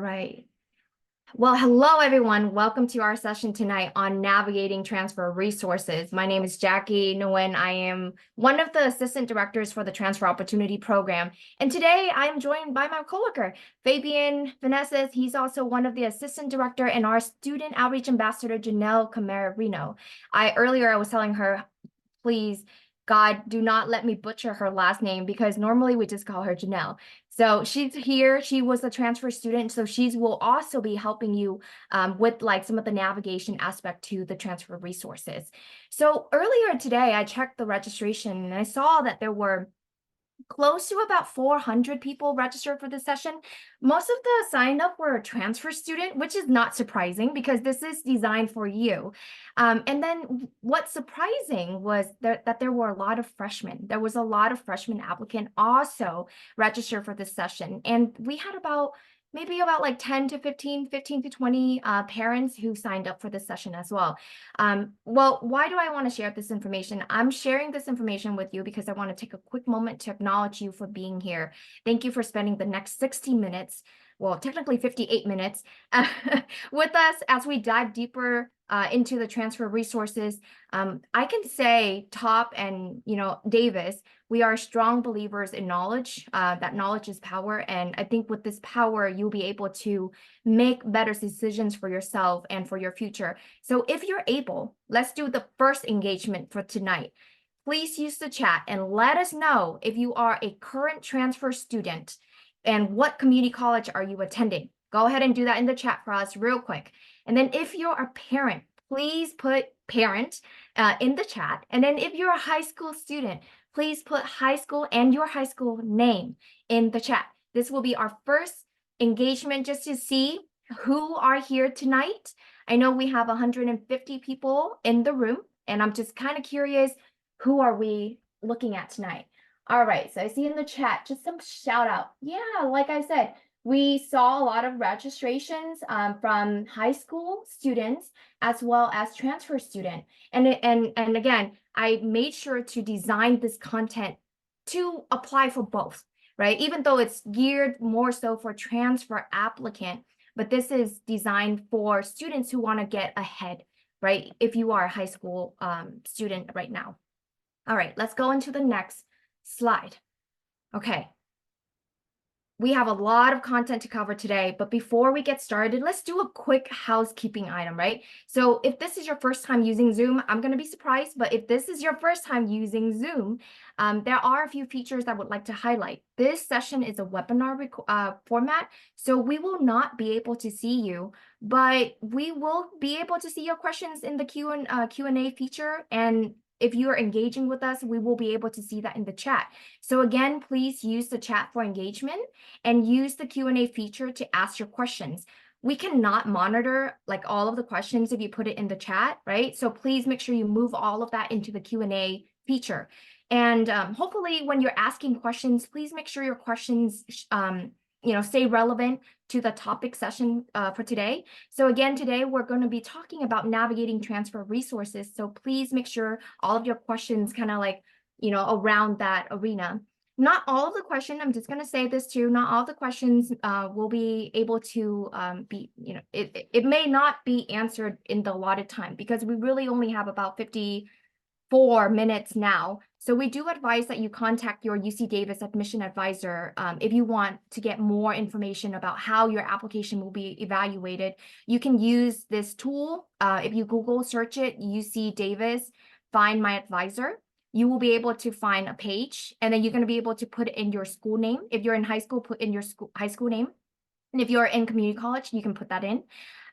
right. Well, hello, everyone. Welcome to our session tonight on navigating transfer resources. My name is Jackie Nguyen. I am one of the assistant directors for the Transfer Opportunity Program. And today I'm joined by my coworker, Fabian Vanessa. He's also one of the assistant director and our student outreach ambassador, Janelle Camarino. Earlier I was telling her, please, God, do not let me butcher her last name because normally we just call her Janelle. So she's here. She was a transfer student, so she will also be helping you with like some of the navigation aspect to the transfer resources. So earlier today, I checked the registration and I saw that there were close to about 400 people registered for this session. Most of the signed up were a transfer student, which is not surprising because this is designed for you. And then what's surprising was that there were a lot of freshmen. There was a lot of freshman applicant also registered for this session. And we had maybe about like 10 to 15 to 20 parents who signed up for this session as well. Well, why do I want to share this information? I'm sharing this information with you because I want to take a quick moment to acknowledge you for being here. Thank you for spending the next 60 minutes, well, technically 58 minutes, with us as we dive deeper into the transfer resources. I can say Top and Davis, we are strong believers in knowledge, that knowledge is power. And I think with this power, you'll be able to make better decisions for yourself and for your future. So if you're able, let's do the first engagement for tonight. Please use the chat and let us know if you are a current transfer student and what community college are you attending. Go ahead and do that in the chat for us real quick. And then if you're a parent, please put parent in the chat. And then if you're a high school student, please put high school and your high school name in the chat. This will be our first engagement just to see who are here tonight. I know we have 150 people in the room, and I'm just kind of curious, who are we looking at tonight? All right, so I see in the chat, just some shout out. Yeah, like I said, we saw a lot of registrations from high school students as well as transfer student. And again, I made sure to design this content to apply for both, right? Even though it's geared more so for transfer applicant, but this is designed for students who want to get ahead, right? If you are a high school student right now. All right, let's go into the next slide. Okay. We have a lot of content to cover today, but before we get started, let's do a quick housekeeping item, right? So if this is your first time using Zoom, I'm going to be surprised, but if this is your first time using Zoom, there are a few features I would like to highlight. This session is a webinar format, so we will not be able to see you, but we will be able to see your questions in the Q&A feature, and if you are engaging with us, we will be able to see that in the chat. So again, please use the chat for engagement and use the Q&A feature to ask your questions. We cannot monitor like all of the questions if you put it in the chat, right? So please make sure you move all of that into the Q&A feature. And hopefully when you're asking questions, please make sure your questions stay relevant to the topic session for today. So again, today we're going to be talking about navigating transfer resources. So please make sure all of your questions kind of like, around that arena. Not all of the questions, I'm just going to say this too, not all the questions will be able to be, it may not be answered in the allotted time because we really only have about 54 minutes now. So we do advise that you contact your UC Davis admission advisor if you want to get more information about how your application will be evaluated. You can use this tool. If you Google search it, UC Davis, find my advisor. You will be able to find a page, and then you're going to be able to put in your school name. If you're in high school, put in your high school name. And if you're in community college, you can put that in.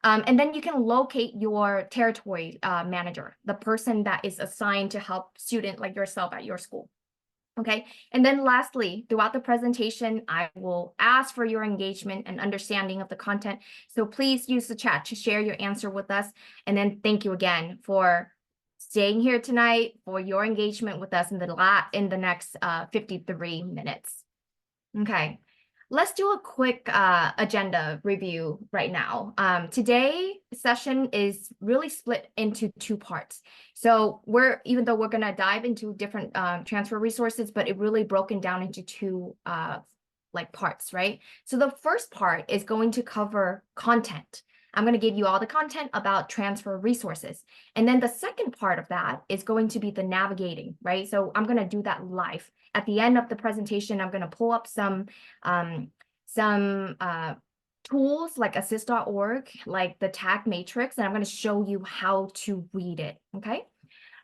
And then you can locate your territory manager, the person that is assigned to help student like yourself at your school. Okay. And then lastly, throughout the presentation, I will ask for your engagement and understanding of the content. So please use the chat to share your answer with us. And then thank you again for staying here tonight, for your engagement with us in the next 53 minutes. Okay. Let's do a quick agenda review right now. Today's session is really split into two parts. So even though we're going to dive into different transfer resources, but it really broken down into two like parts, right? So the first part is going to cover content. I'm going to give you all the content about transfer resources. And then the second part of that is going to be the navigating, right? So I'm going to do that live. At the end of the presentation, I'm going to pull up some tools like assist.org, like the tag matrix, and I'm going to show you how to read it, okay?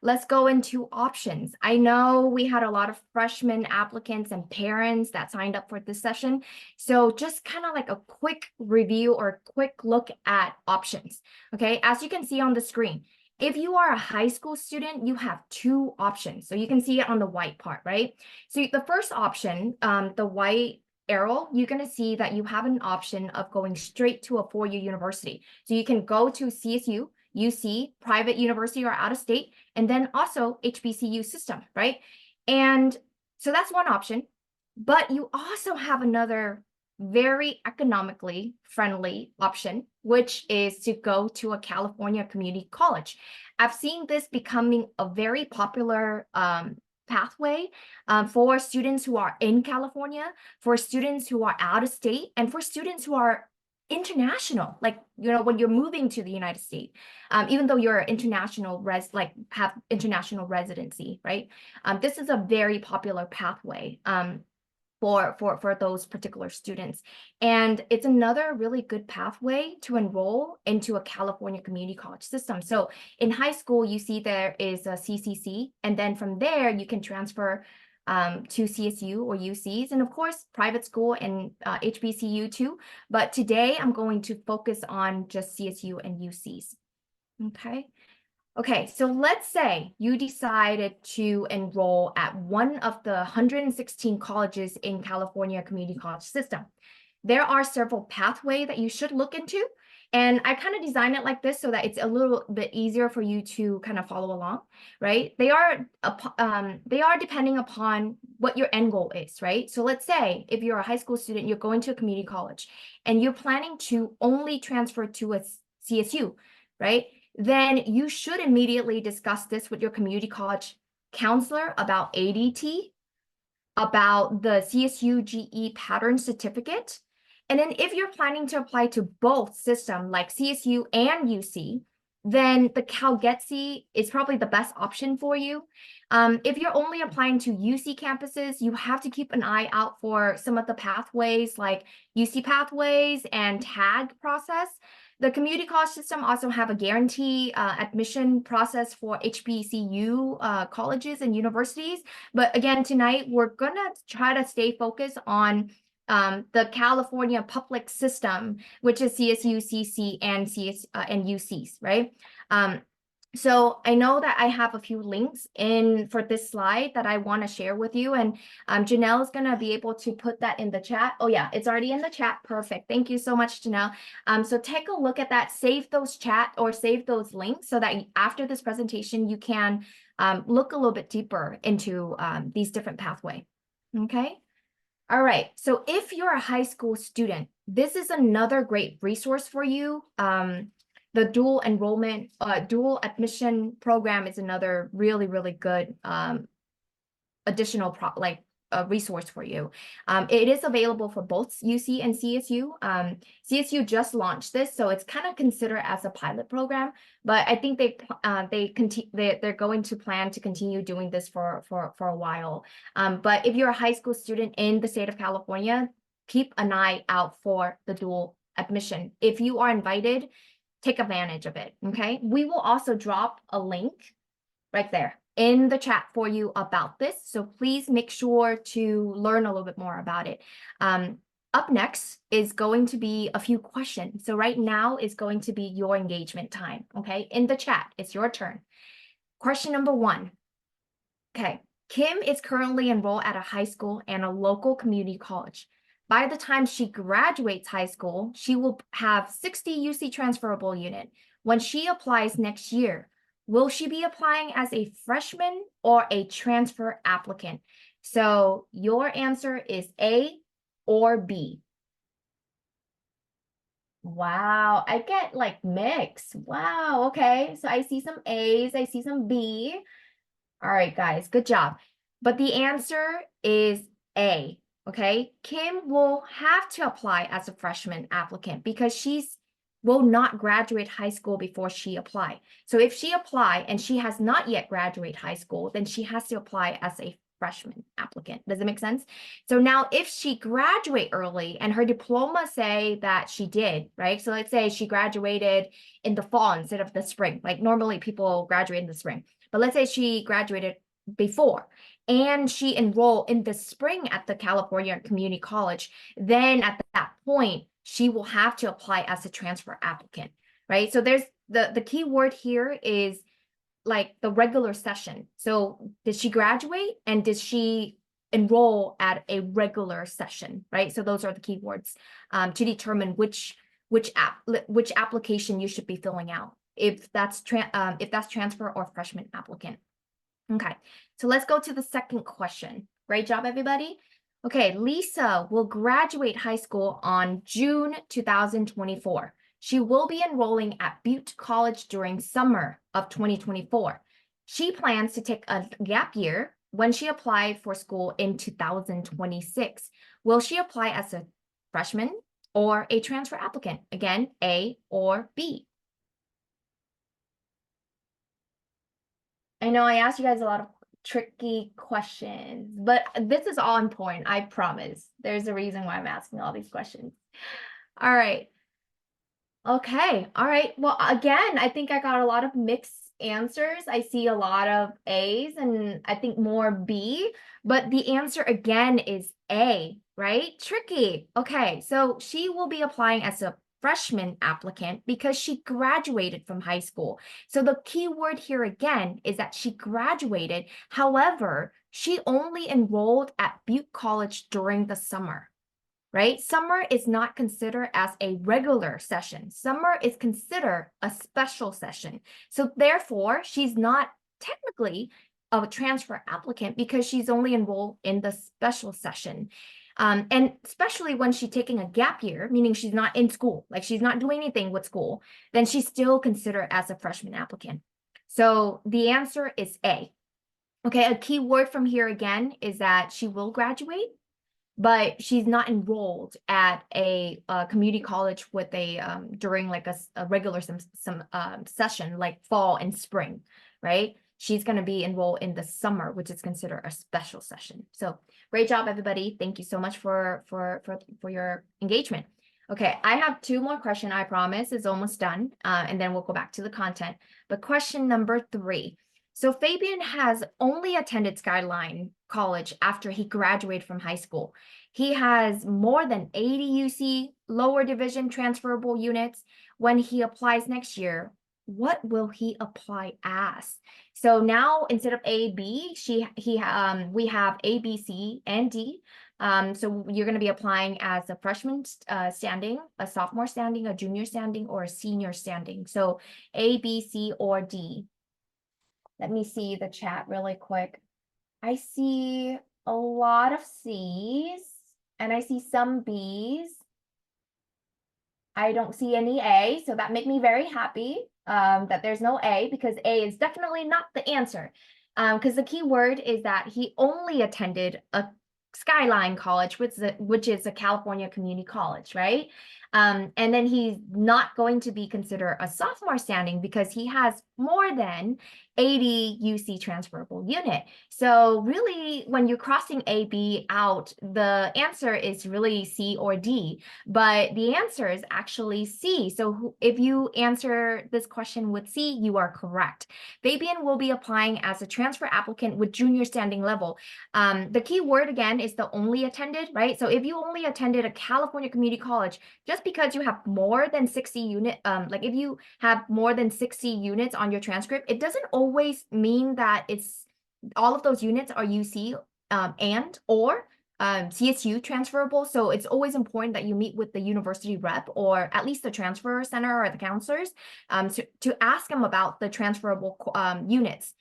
Let's go into options. I know we had a lot of freshman applicants and parents that signed up for this session. So just kind of like a quick review or a quick look at options. Okay, as you can see on the screen, if you are a high school student, you have two options. So you can see it on the white part, right? So the first option, the white arrow, you're going to see that you have an option of going straight to a four-year university. So you can go to CSU, UC, private university or out of state, and then also HBCU system, right? And so that's one option, but you also have another very economically friendly option, which is to go to a California community college. I've seen this becoming a very popular pathway for students who are in California, for students who are out of state, and for students who are international, like, when you're moving to the United States, even though you're international have international residency, right? This is a very popular pathway for those particular students. And it's another really good pathway to enroll into a California community college system. So in high school, you see there is a CCC, and then from there you can transfer to CSU or UCs, and of course, private school and HBCU too. But today I'm going to focus on just CSU and UCs. Okay. Okay, so let's say you decided to enroll at one of the 116 colleges in California community college system. There are several pathways that you should look into. And I kind of designed it like this so that it's a little bit easier for you to kind of follow along, right? They are depending upon what your end goal is, right? So let's say if you're a high school student, you're going to a community college and you're planning to only transfer to a CSU, right? Then you should immediately discuss this with your community college counselor about ADT, about the CSU GE pattern certificate. And then if you're planning to apply to both systems like CSU and UC, then the CalGETC is probably the best option for you. If you're only applying to UC campuses, you have to keep an eye out for some of the pathways like UC pathways and tag process. The community college system also have a guarantee admission process for HBCU colleges and universities. But again, tonight, we're going to try to stay focused on the California public system, which is CSU, CC, and UCs, right? So I know that I have a few links for this slide that I want to share with you, and Janelle is going to be able to put that in the chat. Oh yeah, it's already in the chat. Perfect. Thank you so much, Janelle. So take a look at that, save those chat or save those links so that after this presentation, you can look a little bit deeper into these different pathways. Okay. All right. So if you're a high school student, this is another great resource for you. The dual admission program is another really, really good additional resource for you. It is available for both UC and CSU. CSU just launched this, so it's kind of considered as a pilot program. But I think they're going to plan to continue doing this for a while. But if you're a high school student in the state of California, keep an eye out for the dual admission. If you are invited, take advantage of it. Okay. We will also drop a link right there in the chat for you about this. So please make sure to learn a little bit more about it. Up next is going to be a few questions. So right now is going to be your engagement time. Okay. In the chat, it's your turn. Question number 1. Okay. Kim is currently enrolled at a high school and a local community college. By the time she graduates high school, she will have 60 UC transferable unit. When she applies next year, will she be applying as a freshman or a transfer applicant? So your answer is A or B. Wow, I get like mixed. Wow, okay. So I see some A's, I see some B. All right, guys, good job. But the answer is A. okay, Kim will have to apply as a freshman applicant because she's will not graduate high school before she apply. So if she apply and she has not yet graduate high school, then she has to apply as a freshman applicant. Does it make sense? So now if she graduate early and her diploma say that she did, right? So let's say she graduated in the fall instead of the spring. Like normally people graduate in the spring. But let's say she graduated before and she enrolled in the spring at the California Community College, then at that point, she will have to apply as a transfer applicant, right? So there's the key word here is like the regular session. So did she graduate and did she enroll at a regular session, right? So those are the keywords to determine which application you should be filling out, if that's transfer or freshman applicant. Okay, so let's go to the second question. Great job, everybody. Okay, Lisa will graduate high school on June 2024. She will be enrolling at Butte College during summer of 2024. She plans to take a gap year when she applied for school in 2026. Will she apply as a freshman or a transfer applicant? Again, A or B. I know I asked you guys a lot of tricky questions, but this is all important. I promise. There's a reason why I'm asking all these questions. All right. Okay. All right. Well, again, I think I got a lot of mixed answers. I see a lot of A's and I think more B, but the answer again is A, right? Tricky. Okay. So she will be applying as a freshman applicant because she graduated from high school. So the key word here again is that she graduated. However, she only enrolled at Butte College during the summer, right? Summer is not considered as a regular session. Summer is considered a special session. So therefore, she's not technically a transfer applicant because she's only enrolled in the special session. And especially when she's taking a gap year, meaning she's not in school, like she's not doing anything with school, then she's still considered as a freshman applicant. So the answer is A. Okay, a key word from here again is that she will graduate, but she's not enrolled at a community college with a during like a regular session like fall and spring, right? She's going to be enrolled in the summer, which is considered a special session. So great job, everybody. Thank you so much for your engagement. Okay, I have two more questions, I promise. It's almost done, and then we'll go back to the content. But question number 3. So Fabian has only attended Skyline College after he graduated from high school. He has more than 80 UC lower division transferable units. When he applies next year, what will he apply as? So now instead of A, B, we have A, B, C, and D. So you're going to be applying as a freshman standing, a sophomore standing, a junior standing, or a senior standing. So A, B, C, or D. Let me see the chat really quick. I see a lot of C's and I see some B's. I don't see any A, so that makes me very happy that there's no A because A is definitely not the answer. Because the key word is that he only attended a Skyline College, which is a California community college, right? And then he's not going to be considered a sophomore standing because he has more than 80 UC transferable unit. So really, when you're crossing A, B out, the answer is really C or D, but the answer is actually C. So if you answer this question with C, you are correct. Fabian will be applying as a transfer applicant with junior standing level. The key word again is the only attended, right? So if you only attended a California community college, just because you have more than 60 unit, like if you have more than 60 units on your transcript, it doesn't always mean that it's all of those units are UC and or CSU transferable. So it's always important that you meet with the university rep or at least the transfer center or the counselors to ask them about the transferable units.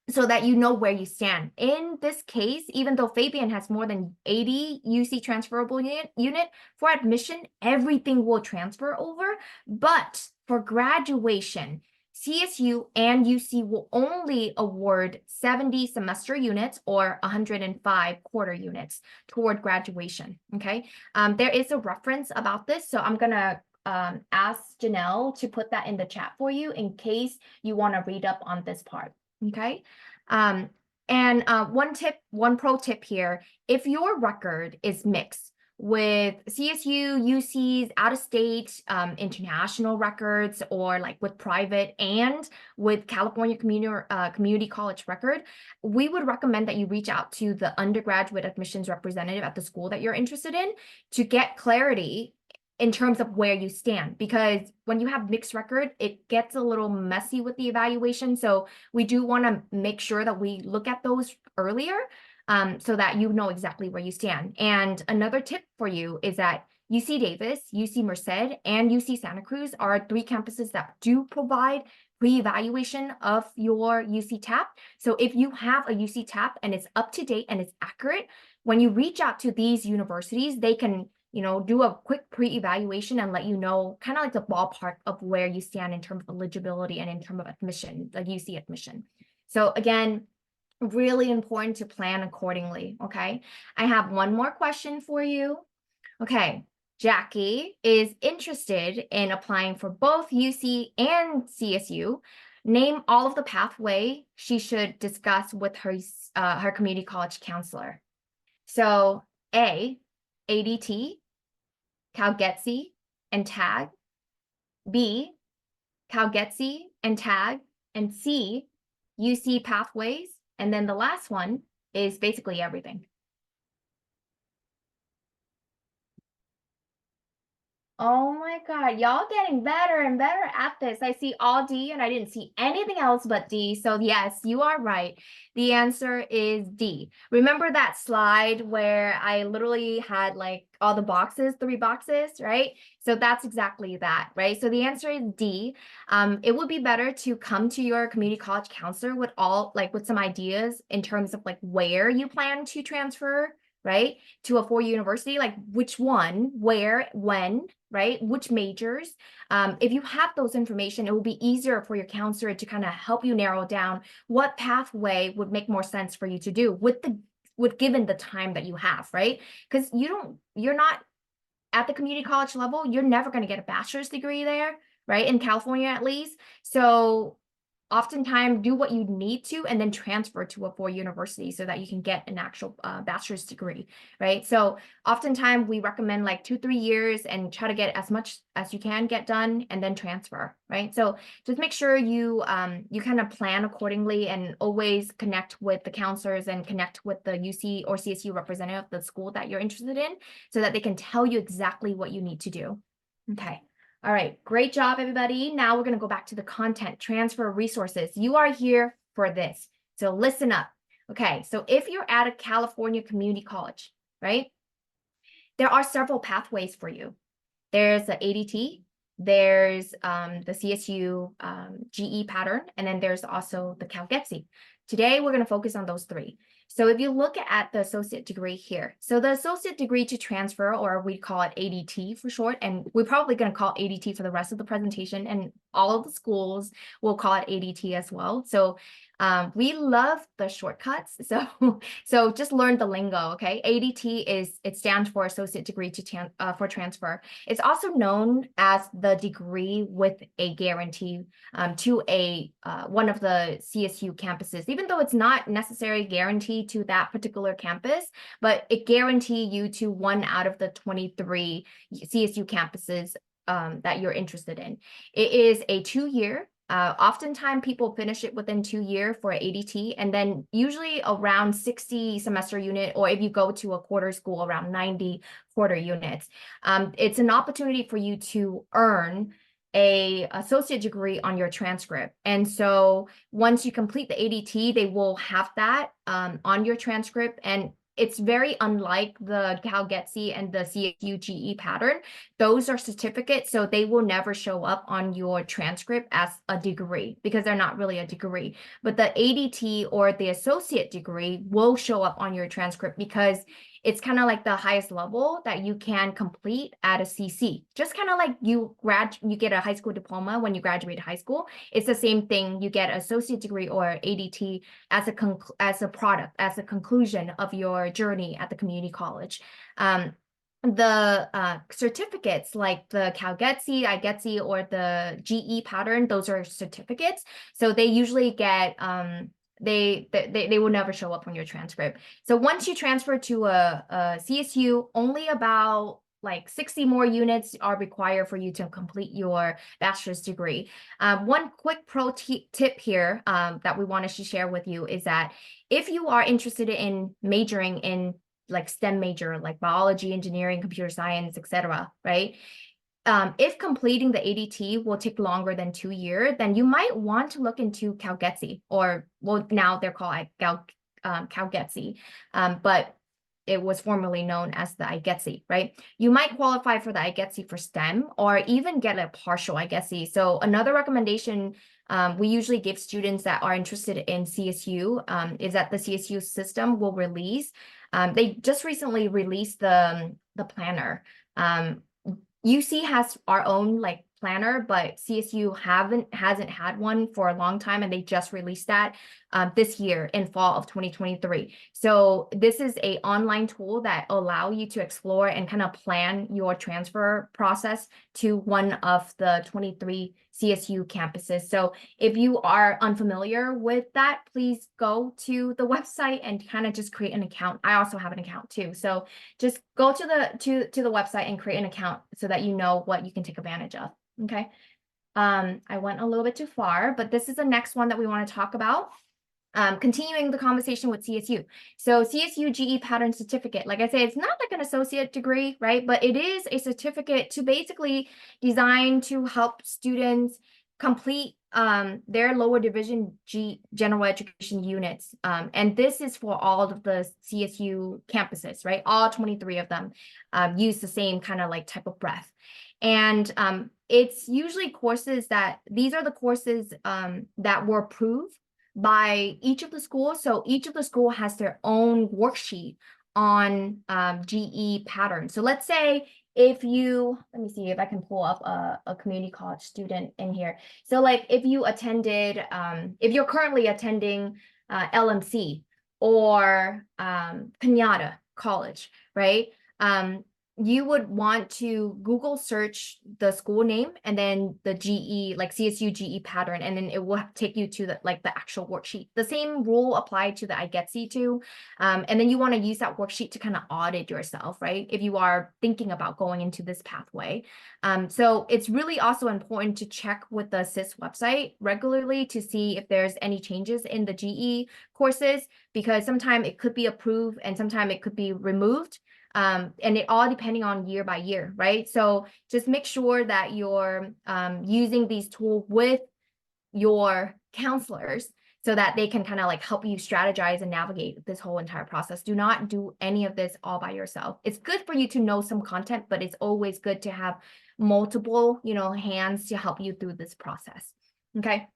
So that you know where you stand. In this case, even though Fabian has more than 80 UC transferable unit, for admission, everything will transfer over. But for graduation, CSU and UC will only award 70 semester units or 105 quarter units toward graduation, okay? There is a reference about this, so I'm gonna ask Janelle to put that in the chat for you in case you wanna read up on this part, okay? And one pro tip here, if your record is mixed with CSU, UC's out of state, international records, or like with private and with California community college record, we would recommend that you reach out to the undergraduate admissions representative at the school that you're interested in to get clarity in terms of where you stand, because when you have mixed record, it gets a little messy with the evaluation. So we do want to make sure that we look at those earlier, so that you know exactly where you stand. And another tip for you is that UC Davis, UC Merced, and UC Santa Cruz are 3 campuses that do provide pre-evaluation of your UC TAP. So if you have a UC TAP and it's up to date and it's accurate, when you reach out to these universities, they can do a quick pre-evaluation and let you know kind of like the ballpark of where you stand in terms of eligibility and in terms of admission, like UC admission. So again, really important to plan accordingly, okay? I have one more question for you. Okay, Jackie is interested in applying for both UC and CSU. Name all of the pathway she should discuss with her community college counselor. So A, ADT, CalGETC, and TAG. B, CalGETC and TAG. And C, UC pathways. And then the last one is basically everything. Oh my God, y'all getting better and better at this. I see all D and I didn't see anything else but D. So yes, you are right. The answer is D. Remember that slide where I literally had like all the boxes, 3 boxes, right? So that's exactly that, right? So the answer is D. It would be better to come to your community college counselor with some ideas in terms of like where you plan to transfer, right, to a 4-year university, like which one, where, when, right, which majors. If you have those information, it will be easier for your counselor to kind of help you narrow down what pathway would make more sense for you to do with given the time that you have, right? Because you're not at the community college level, you're never going to get a bachelor's degree there, right? In California, at least. So oftentimes do what you need to and then transfer to a 4-year university so that you can get an actual bachelor's degree, right? So oftentimes we recommend like 2-3 years and try to get as much as you can get done and then transfer, right? So just make sure you kind of plan accordingly and always connect with the counselors and connect with the UC or CSU representative of the school that you're interested in so that they can tell you exactly what you need to do. Okay. All right, great job, everybody. Now we're going to go back to the content, transfer resources. You are here for this, so listen up. Okay, so if you're at a California community college, right, there are several pathways for you. There's the ADT, there's the CSU GE pattern, and then there's also the CalGETC. Today, we're going to focus on those 3. So if you look at the associate degree here, so the associate degree to transfer, or we call it ADT for short, and we're probably going to call it ADT for the rest of the presentation, and all of the schools will call it ADT as well. So we love the shortcuts. So just learn the lingo, okay? ADT it stands for associate degree for transfer. It's also known as the degree with a guarantee to one of the CSU campuses, even though it's not necessarily guaranteed to that particular campus, but it guarantees you to one out of the 23 CSU campuses that you're interested in. It is a 2-year. Oftentimes people finish it within 2 years for ADT, and then usually around 60 semester unit, or if you go to a quarter school, around 90 quarter units. It's an opportunity for you to earn a associate degree on your transcript. And so once you complete the ADT, they will have that on your transcript, and it's very unlike the CalGETC and the CSU GE pattern. Those are certificates, so they will never show up on your transcript as a degree because they're not really a degree. But the ADT or the associate degree will show up on your transcript because It's kind of like the highest level that you can complete at a CC. Just kind of like you get a high school diploma when you graduate high school. It's the same thing. You get an associate degree or ADT as a product, as a conclusion of your journey at the community college. The certificates like the CalGETC, iGETC, or the GE pattern, those are certificates. So they usually get they will never show up on your transcript. So once you transfer to a CSU, only about like 60 more units are required for you to complete your bachelor's degree. One quick pro tip here that we wanted to share with you is that if you are interested in majoring in like STEM major, like biology, engineering, computer science, etc., right? If completing the ADT will take longer than 2 years, then you might want to look into CalGETC, or well, now they're called CalGETC, but it was formerly known as the iGETC, right? You might qualify for the iGETC for STEM, or even get a partial iGETC. So another recommendation we usually give students that are interested in CSU is that the CSU system will release. They just recently released the planner. UC has our own like planner, but CSU hasn't had one for a long time, and they just released that this year in fall of 2023. So this is a online tool that allow you to explore and kind of plan your transfer process to one of the 23 CSU campuses. So if you are unfamiliar with that, please go to the website and kind of just create an account. I also have an account too. So just go to the website and create an account so that you know what you can take advantage of. Okay. I went a little bit too far, but this is the next one that we want to talk about. Continuing the conversation with CSU. So CSU GE pattern certificate, like I said, it's not like an associate degree, right? But it is a certificate to basically design to help students complete their lower division general education units. And this is for all of the CSU campuses, right? All 23 of them use the same kind of like type of breadth. And it's usually courses these are the courses that were approved by each of the schools. So each of the school has their own worksheet on GE pattern. So let's say if you, let me see if I can pull up a community college student in here. So like if you attended, if you're currently attending LMC or Kenyatta College, right? You would want to Google search the school name and then the GE, like CSU GE pattern, and then it will take you to the actual worksheet. The same rule applied to the iGETC too. And then you want to use that worksheet to kind of audit yourself, right? If you are thinking about going into this pathway. So it's really also important to check with the SIS website regularly to see if there's any changes in the GE courses, because sometimes it could be approved and sometimes it could be removed. And it all depending on year by year, right? So just make sure that you're using these tools with your counselors so that they can kind of like help you strategize and navigate this whole entire process. Do not do any of this all by yourself. It's good for you to know some content, but it's always good to have multiple, hands to help you through this process. Okay.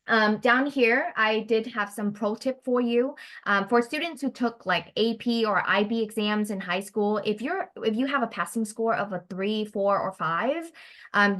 Down here, I did have some pro tip for you. For students who took like AP or IB exams in high school, if you have a passing score of a 3, 4, or 5,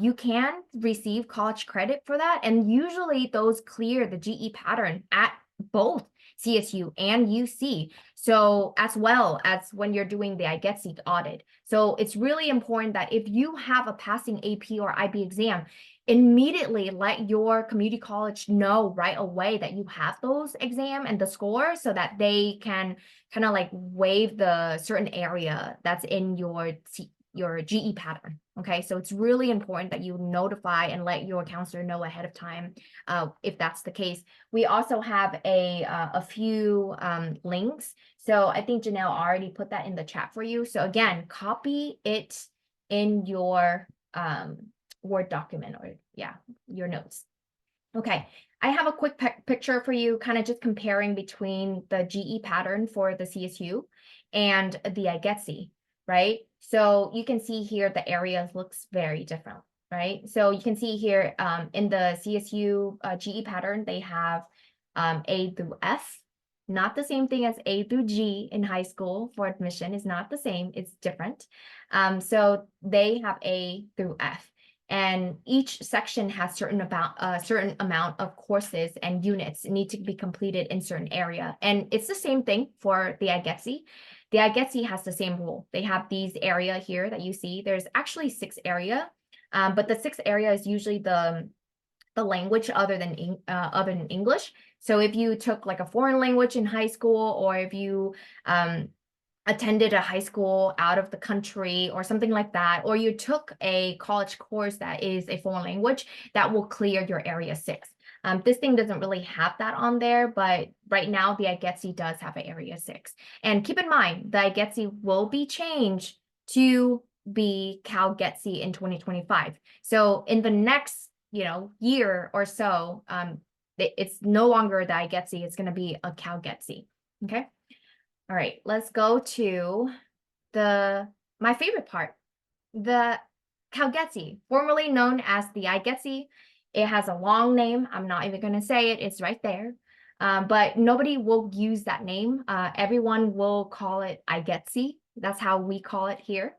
you can receive college credit for that. And usually those clear the GE pattern at both CSU and UC. So as well as when you're doing the iGETC audit. So it's really important that if you have a passing AP or IB exam, immediately let your community college know right away that you have those exam and the score so that they can kind of like waive the certain area that's in your GE pattern. Okay, so it's really important that you notify and let your counselor know ahead of time if that's the case. We also have a few links. So I think Janelle already put that in the chat for you. So again, copy it in your Word document or your notes. Okay, I have a quick picture for you, kind of just comparing between the GE pattern for the CSU and the iGETC, right? So you can see here the areas looks very different, right? So you can see here in the CSU GE pattern, they have A through F, Not the same thing as A through G in high school for admission. Is not the same. It's different. So they have A through F. And each section has certain amount of courses and units need to be completed in certain area. And it's the same thing for the IGETC. The IGETC has the same rule. They have these area here that you see. There's actually 6 area, but the 6th area is usually the language other than English. So if you took like a foreign language in high school, or if you attended a high school out of the country or something like that, or you took a college course that is a foreign language, that will clear your Area 6. This thing doesn't really have that on there, but right now the IGETC does have an Area 6. And keep in mind, the IGETC will be changed to be CalGETC in 2025. So in the next year or so, it's no longer the IGETC, it's going to be a CalGETC. Okay. All right, let's go to my favorite part, the CalGETC, formerly known as the IGETC. It has a long name. I'm not even going to say it. It's right there. But nobody will use that name. Everyone will call it IGETC. That's how we call it here.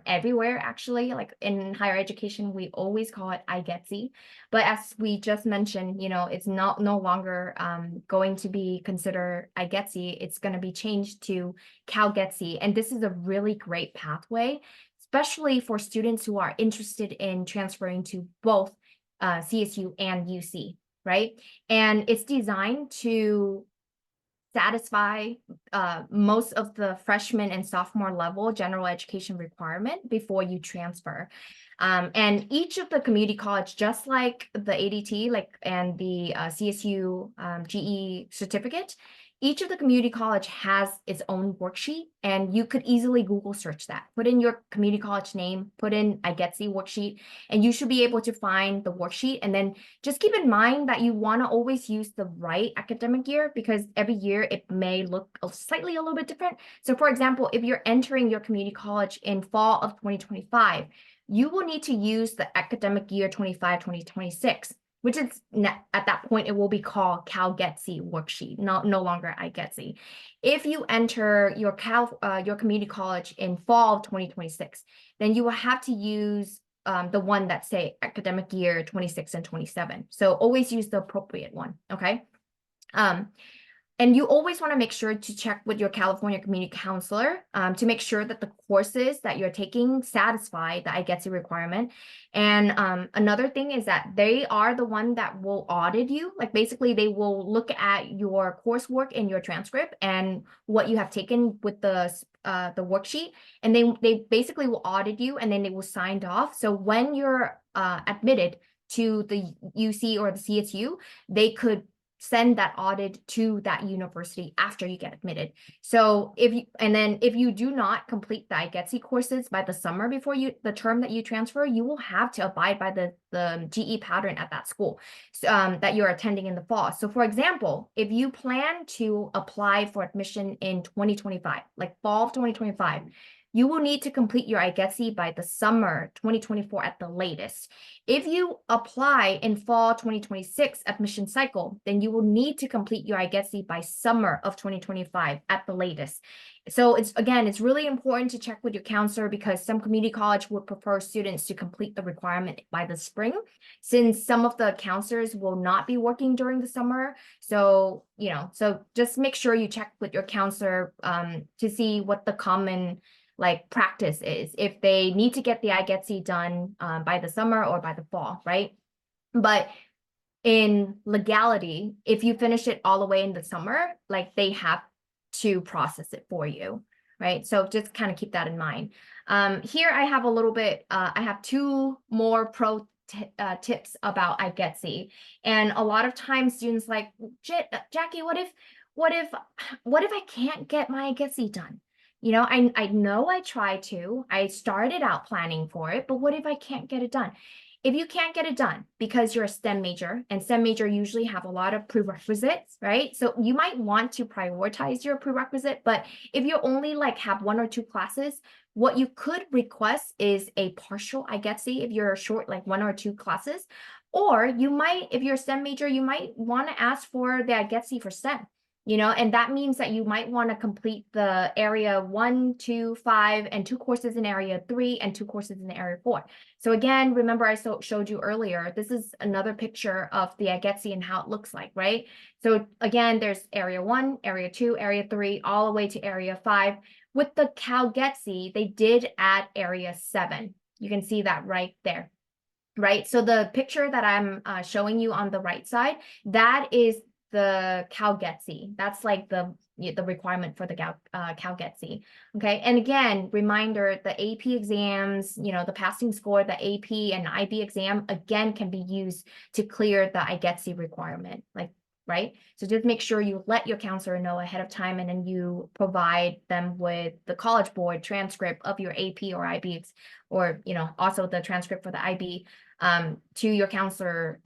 Everywhere, actually, like in higher education, we always call it IGETC. But as we just mentioned, it's no longer going to be considered IGETC. It's going to be changed to CalGETC. And this is a really great pathway, especially for students who are interested in transferring to both CSU and UC, right? And it's designed to satisfy most of the freshman and sophomore level general education requirement before you transfer. And each of the community college, just like the ADT, and the CSU GE certificate, each of the community college has its own worksheet, and you could easily Google search that. Put in your community college name, put in IGETC worksheet, and you should be able to find the worksheet. And then just keep in mind that you want to always use the right academic year, because every year it may look slightly a little bit different. So for example, if you're entering your community college in fall of 2025, you will need to use the academic year 25-2026. Which is at that point, it will be called CalGETC worksheet, no longer IGETC. If you enter your community college in fall of 2026, then you will have to use the one that say academic year 26 and 27. So always use the appropriate one, okay? And you always want to make sure to check with your California community counselor to make sure that the courses that you're taking satisfy the IGETC requirement. And another thing is that they are the one that will audit you. Like basically, they will look at your coursework in your transcript and what you have taken with the worksheet, and they basically will audit you, and then they will sign off. So when you're admitted to the UC or the CSU, they could send that audit to that university after you get admitted. So if you do not complete the IGETC courses by the summer before the term that you transfer, you will have to abide by the GE pattern at that school that you're attending in the fall. So for example, if you plan to apply for admission in 2025, like fall of 2025, you will need to complete your IGETC by the summer 2024 at the latest. If you apply in fall 2026 admission cycle, then you will need to complete your IGETC by summer of 2025 at the latest. So it's really important to check with your counselor, because some community college would prefer students to complete the requirement by the spring, since some of the counselors will not be working during the summer. So, so just make sure you check with your counselor to see what the common practice is, if they need to get the IGETC done by the summer or by the fall, right? But in legality, if you finish it all the way in the summer, they have to process it for you, right? So just kind of keep that in mind. Here I have a little bit, I have 2 more pro tips about IGETC. And a lot of times students like, Jackie, what if I can't get my IGETC done? I know I started out planning for it, but what if I can't get it done? If you can't get it done because you're a STEM major, and STEM major usually have a lot of prerequisites, right? So you might want to prioritize your prerequisite, but if you only have 1 or 2 classes, what you could request is a partial IGETC if you're short 1 or 2 classes. Or you might, if you're a STEM major, you might want to ask for the IGETC for STEM. and that means that you might want to complete the area 1, 2, 5, and 2 courses in area 3 and 2 courses in area 4. So again, remember I showed you earlier, this is another picture of the IGETC and how it looks like, right? So again, there's area 1, area 2, area 3, all the way to area 5. With the CalGETC, they did add area 7. You can see that right there. Right, so the picture that I'm showing you on the right side, that is the CalGETC. That's like the requirement for the CalGETC. Okay, and again, reminder: the AP exams, the passing score, the AP and IB exam, again, can be used to clear the IGETC requirement. Right? So just make sure you let your counselor know ahead of time, and then you provide them with the College Board transcript of your AP or IB, or also the transcript for the IB to your counselor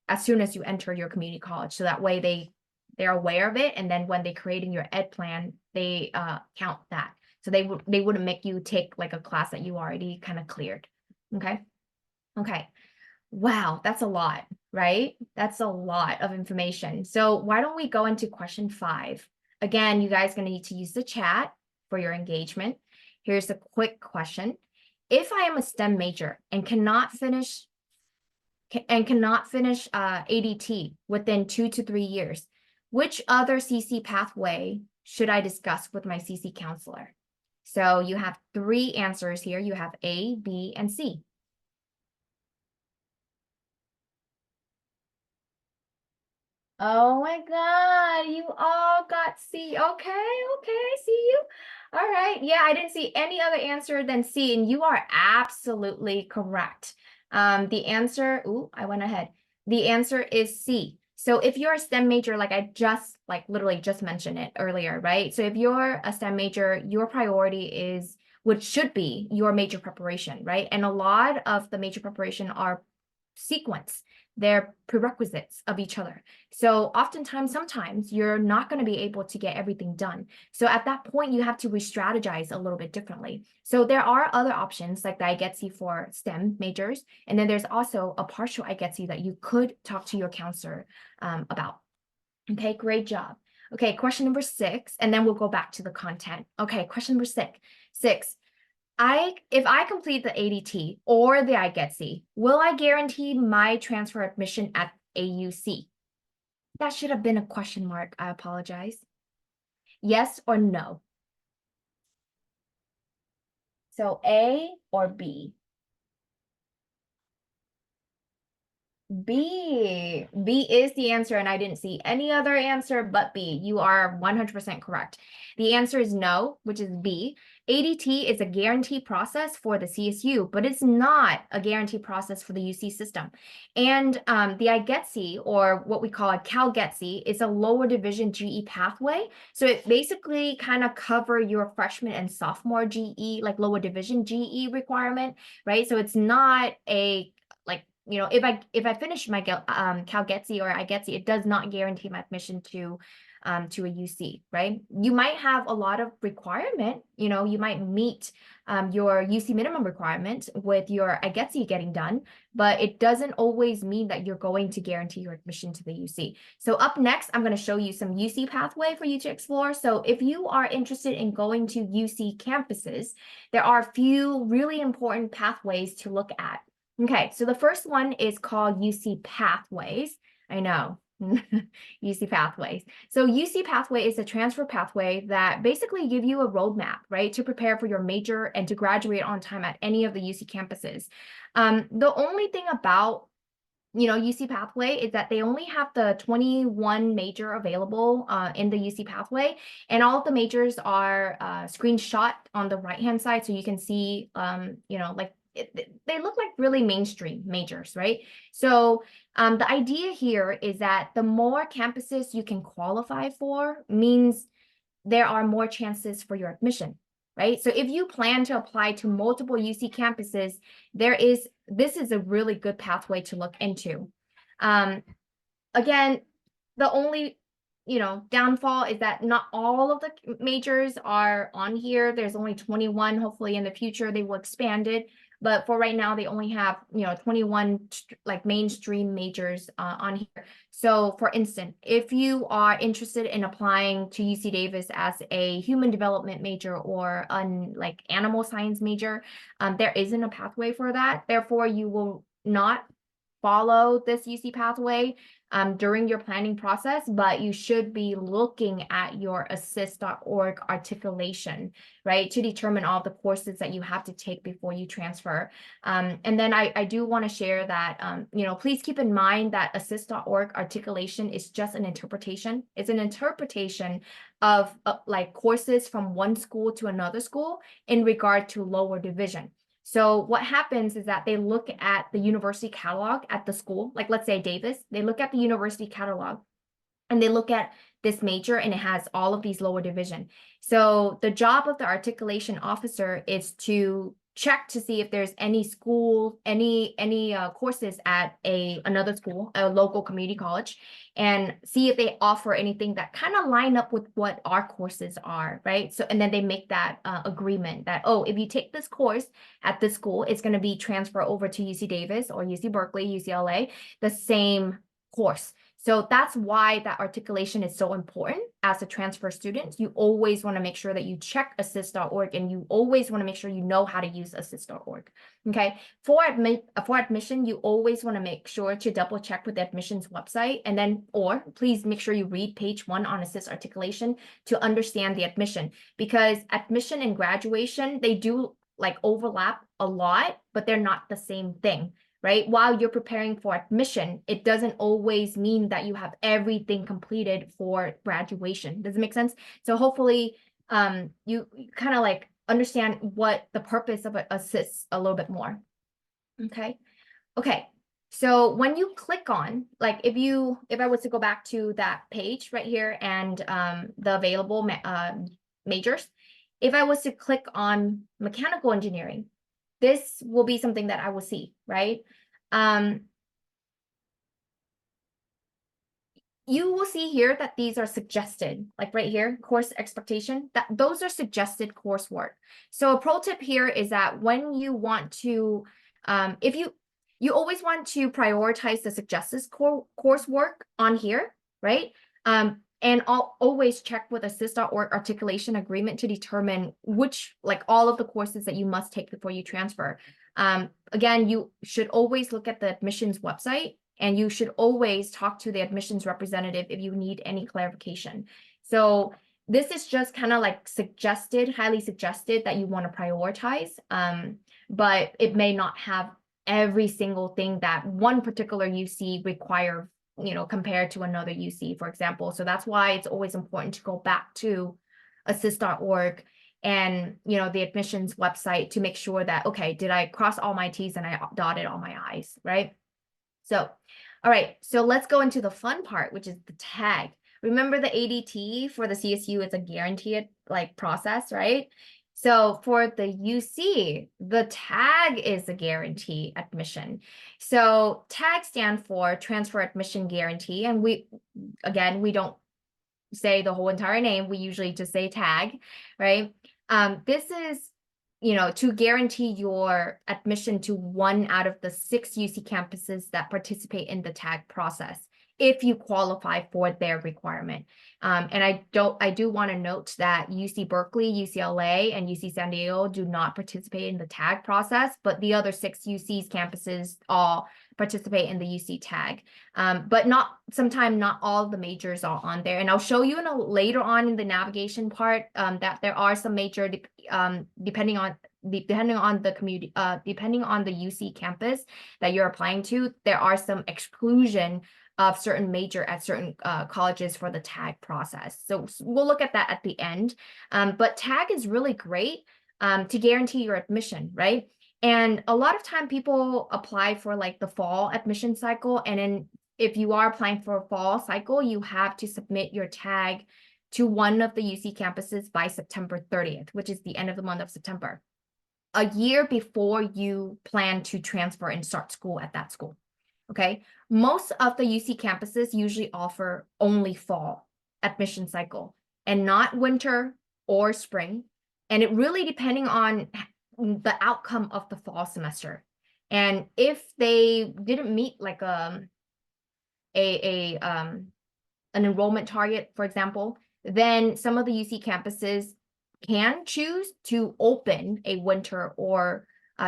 as soon as you enter your community college. So that way they're aware of it, and then when they're creating your ed plan, they count that. So they wouldn't make you take like a class that you already kind of cleared. Okay. Wow, that's a lot, right? That's a lot of information. So why don't we go into question 5? Again, you guys are going to need to use the chat for your engagement. Here's a quick question. If I am a STEM major and cannot finish ADT within 2 to 3 years, which other CC pathway should I discuss with my CC counselor? So you have 3 answers here. You have A, B, and C. Oh my God, you all got C. Okay, I see you. All right. Yeah, I didn't see any other answer than C, and you are absolutely correct. The answer, I went ahead. The answer is C. So if you're a STEM major, like I just literally just mentioned it earlier, right? So if you're a STEM major, your priority is what should be your major preparation, right? And a lot of the major preparation are sequence. They're prerequisites of each other. So oftentimes, sometimes you're not going to be able to get everything done. So at that point, you have to re-strategize a little bit differently. So there are other options like the IGETC for STEM majors. And then there's also a partial IGETC that you could talk to your counselor about. Okay, great job. Okay, question number 6, and then we'll go back to the content. Okay, question number 6. If I complete the ADT or the IGETC, will I guarantee my transfer admission at AUC? That should have been a question mark. I apologize. Yes or no? So A or B? B. B is the answer, and I didn't see any other answer but B. You are 100% correct. The answer is no, which is B. ADT is a guarantee process for the CSU, but it's not a guarantee process for the UC system. And the IGETC, or what we call a CalGETC, is a lower division GE pathway. So it basically kind of cover your freshman and sophomore GE, like lower division GE requirement, right? So it's not a if I finish my CalGETC or IGETC, it does not guarantee my admission to a UC, right? You might have a lot of requirement, you might meet your UC minimum requirement with your IGETC getting done, but it doesn't always mean that you're going to guarantee your admission to the UC. So up next, I'm going to show you some UC pathway for you to explore. So if you are interested in going to UC campuses, there are a few really important pathways to look at. Okay, so the first one is called UC Pathways. I know, UC Pathways. So UC Pathway is a transfer pathway that basically give you a roadmap, right, to prepare for your major and to graduate on time at any of the UC campuses. The only thing about UC Pathway is that they only have the 21 major available in the UC Pathway, and all of the majors are screenshot on the right-hand side, so you can see, they look like really mainstream majors, right? So the idea here is that the more campuses you can qualify for means there are more chances for your admission, right? So if you plan to apply to multiple UC campuses, this is a really good pathway to look into. Again, the only downfall is that not all of the majors are on here. There's only 21. Hopefully in the future they will expand it. but for right now, they only have, 21 like mainstream majors on here. So for instance, if you are interested in applying to UC Davis as a human development major or an like animal science major, there isn't a pathway for that. Therefore, you will not follow this UC pathway during your planning process, but you should be looking at your assist.org articulation, right, to determine all the courses that you have to take before you transfer. And then I do want to share that, please keep in mind that assist.org articulation is just an interpretation. It's an interpretation of like courses from one school to another school in regard to lower division. So what happens is that they look at the university catalog at the school, like let's say Davis, they look at the university catalog and they look at this major and it has all of these lower division. So the job of the articulation officer is to check to see if there's any school, any courses at another school, a local community college, and see if they offer anything that kind of line up with what our courses are, right? So, and then they make that agreement that, oh, if you take this course at this school, it's going to be transfer over to UC Davis or UC Berkeley, UCLA, the same course. So that's why that articulation is so important as a transfer student. You always want to make sure that you check assist.org and you always want to make sure you know how to use assist.org. Okay. For admission, you always want to make sure to double check with the admissions website and then, or please make sure you read page 1 on assist articulation to understand the admission, because admission and graduation, they do like overlap a lot, but they're not the same thing. Right? While you're preparing for admission, it doesn't always mean that you have everything completed for graduation. Does it make sense? So hopefully you kind of like understand what the purpose of assist a little bit more. Okay. Okay. So when you click on, like if I was to go back to that page right here and the available majors, if I was to click on mechanical engineering, this will be something that I will see, right? You will see here that these are suggested, like right here, course expectation, that those are suggested coursework. So a pro tip here is that when you want to, if you always want to prioritize the suggested coursework on here, right? And I'll always check with assist.org articulation agreement to determine which, like all of the courses that you must take before you transfer. Again, you should always look at the admissions website and you should always talk to the admissions representative if you need any clarification. So this is just kind of like suggested, highly suggested that you want to prioritize, but it may not have every single thing that one particular UC require, compared to another UC, for example. So that's why it's always important to go back to assist.org and, the admissions website to make sure that, okay, did I cross all my T's and I dotted all my I's, right? So, all right, so let's go into the fun part, which is the tag. Remember the ADT for the CSU is a guaranteed like process, right? So for the UC, the tag is a guarantee admission. So tag stand for transfer admission guarantee. And we don't say the whole entire name. We usually just say tag, right? This is, to guarantee your admission to one out of the 6 UC campuses that participate in the tag process, if you qualify for their requirement. And I do want to note that UC Berkeley, UCLA, and UC San Diego do not participate in the tag process, but the other 6 UC's campuses all participate in the UC tag. But not all of the majors are on there. And I'll show you later on in the navigation part that there are some major depending on the community, depending on the UC campus that you're applying to, there are some exclusion of certain major at certain colleges for the tag process. So we'll look at that at the end. But tag is really great to guarantee your admission, right? And a lot of time people apply for like the fall admission cycle. And then if you are applying for a fall cycle, you have to submit your tag to one of the UC campuses by September 30th, which is the end of the month of September, a year before you plan to transfer and start school at that school. Okay. Most of the UC campuses usually offer only fall admission cycle and not winter or spring. And it really depending on the outcome of the fall semester. And if they didn't meet like an enrollment target, for example, then some of the UC campuses can choose to open a winter or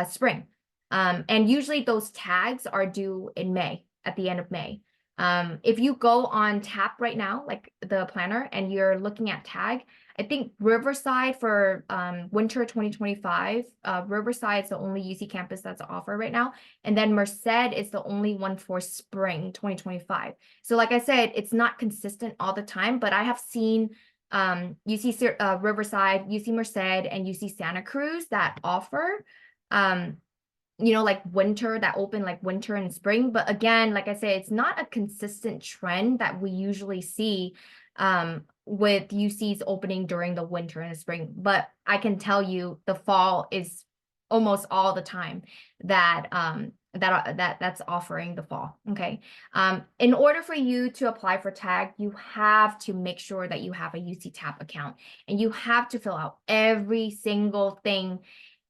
spring. And usually those tags are due in May, at the end of May. If you go on TAP right now, like the planner, and you're looking at tag, I think Riverside for winter 2025, Riverside is the only UC campus that's offered right now. And then Merced is the only one for spring 2025. So like I said, it's not consistent all the time, but I have seen UC Riverside, UC Merced, and UC Santa Cruz that offer like winter, that open like winter and spring. But again, like I say, it's not a consistent trend that we usually see with UCs opening during the winter and the spring. But I can tell you the fall is almost all the time that that's offering the fall. Okay. In order for you to apply for tag, you have to make sure that you have a UC TAP account, and you have to fill out every single thing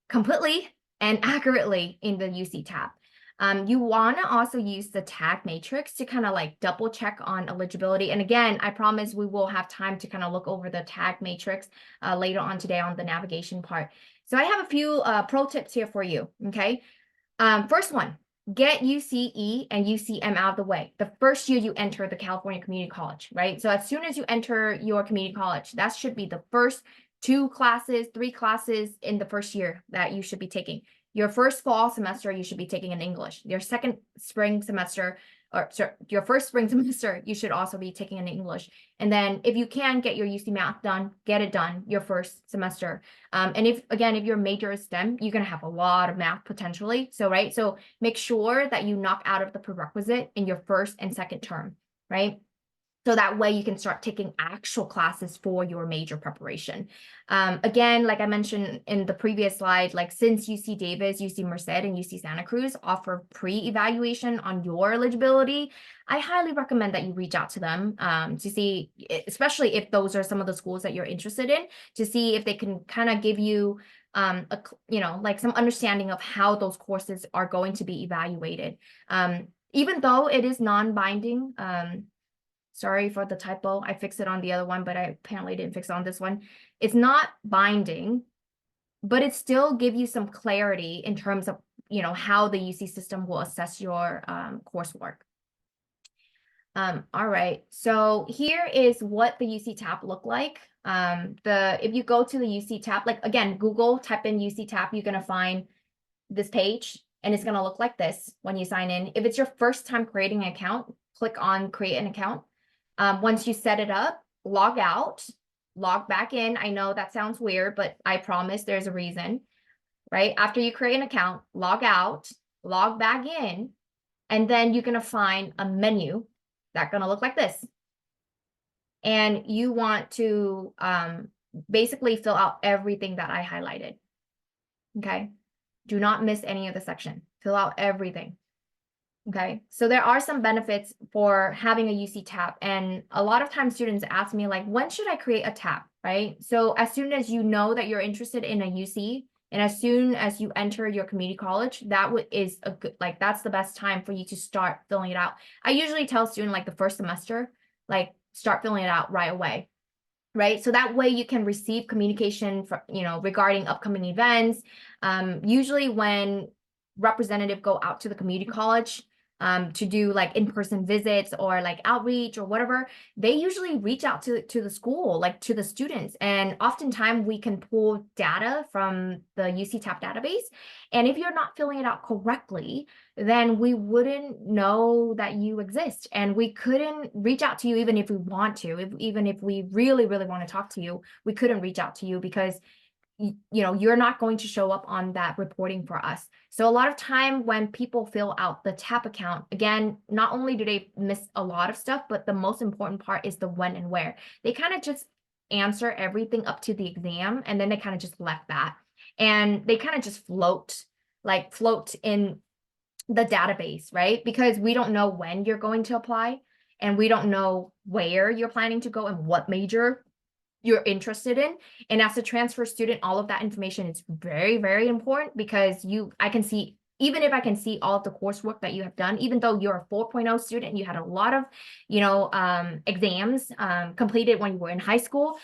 completely and accurately in the UC tab. You want to also use the tag matrix to kind of like double check on eligibility. And again, I promise we will have time to kind of look over the tag matrix later on today on the navigation part. So I have a few pro tips here for you, okay? First one, get UCE and UCM out of the way the first year you enter the California Community College, right? So as soon as you enter your community college, that should be the first 2 classes, 3 classes in the first year that you should be taking. Your first fall semester, you should be taking in English. Your second spring semester, or sorry, your first spring semester, you should also be taking in English. And then if you can get your UC math done, get it done your first semester. And if your major is STEM, you're going to have a lot of math potentially. So, right. So make sure that you knock out of the prerequisite in your first and second term, right? So that way you can start taking actual classes for your major preparation. Again, like I mentioned in the previous slide, like since UC Davis, UC Merced, and UC Santa Cruz offer pre-evaluation on your eligibility, I highly recommend that you reach out to them to see, especially if those are some of the schools that you're interested in, to see if they can kind of give you like some understanding of how those courses are going to be evaluated. Even though it is non-binding, sorry for the typo. I fixed it on the other one, but I apparently didn't fix it on this one. It's not binding, but it still give you some clarity in terms of, how the UC system will assess your coursework. All right, so here is what the UC TAP look like. If you go to the UC TAP, like again, Google, type in UC TAP, you're gonna find this page, and it's gonna look like this when you sign in. If it's your first time creating an account, click on create an account. Once you set it up, log out, log back in. I know that sounds weird, but I promise there's a reason, right? After you create an account, log out, log back in, and then you're going to find a menu that's going to look like this. And you want to basically fill out everything that I highlighted, okay? Do not miss any of the section. Fill out everything. Okay, so there are some benefits for having a UC TAP, and a lot of times students ask me like, when should I create a TAP, right? So as soon as you know that you're interested in a UC, and as soon as you enter your community college, is a good, like that's the best time for you to start filling it out. I usually tell students like the first semester, like start filling it out right away, right? So that way you can receive communication from, regarding upcoming events. Usually when representative go out to the community college, to do like in-person visits or like outreach or whatever, they usually reach out to the school, like to the students. And oftentimes we can pull data from the UC TAP database. And if you're not filling it out correctly, then we wouldn't know that you exist. And we couldn't reach out to you even if we want to, even if we really, really want to talk to you, we couldn't reach out to you because you're not going to show up on that reporting for us. So a lot of time when people fill out the TAP account, again, not only do they miss a lot of stuff, but the most important part is the when and where. They kind of just answer everything up to the exam, and then they kind of just left that. And they kind of just float in the database, right? Because we don't know when you're going to apply, and we don't know where you're planning to go and what major. you're interested in. And as a transfer student, all of that information is very, very important because I can see, even if I can see all of the coursework that you have done, even though you're a 4.0 student, you had a lot of, exams completed when you were in high school.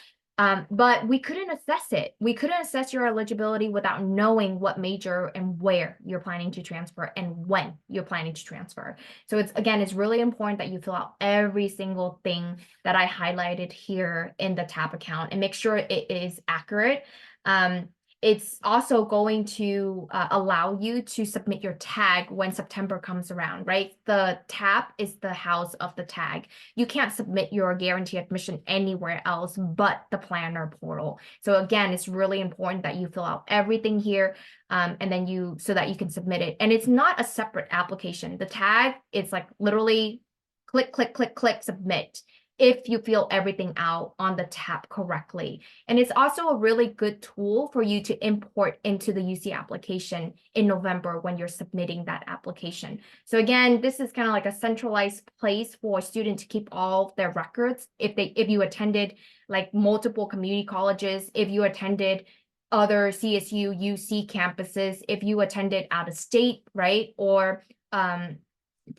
But we couldn't assess it. We couldn't assess your eligibility without knowing what major and where you're planning to transfer and when you're planning to transfer. So it's really important that you fill out every single thing that I highlighted here in the TAP account and make sure it is accurate. It's also going to allow you to submit your tag when September comes around, right? The TAP is the house of the tag. You can't submit your guarantee admission anywhere else but the planner portal. So again, it's really important that you fill out everything here and then so that you can submit it. And it's not a separate application. The tag, it's like literally click, click, click, click, submit if you fill everything out on the tab correctly. And it's also a really good tool for you to import into the UC application in November when you're submitting that application. So again, this is kind of like a centralized place for a student to keep all their records. If you attended like multiple community colleges, if you attended other CSU, UC campuses, if you attended out of state, right? Or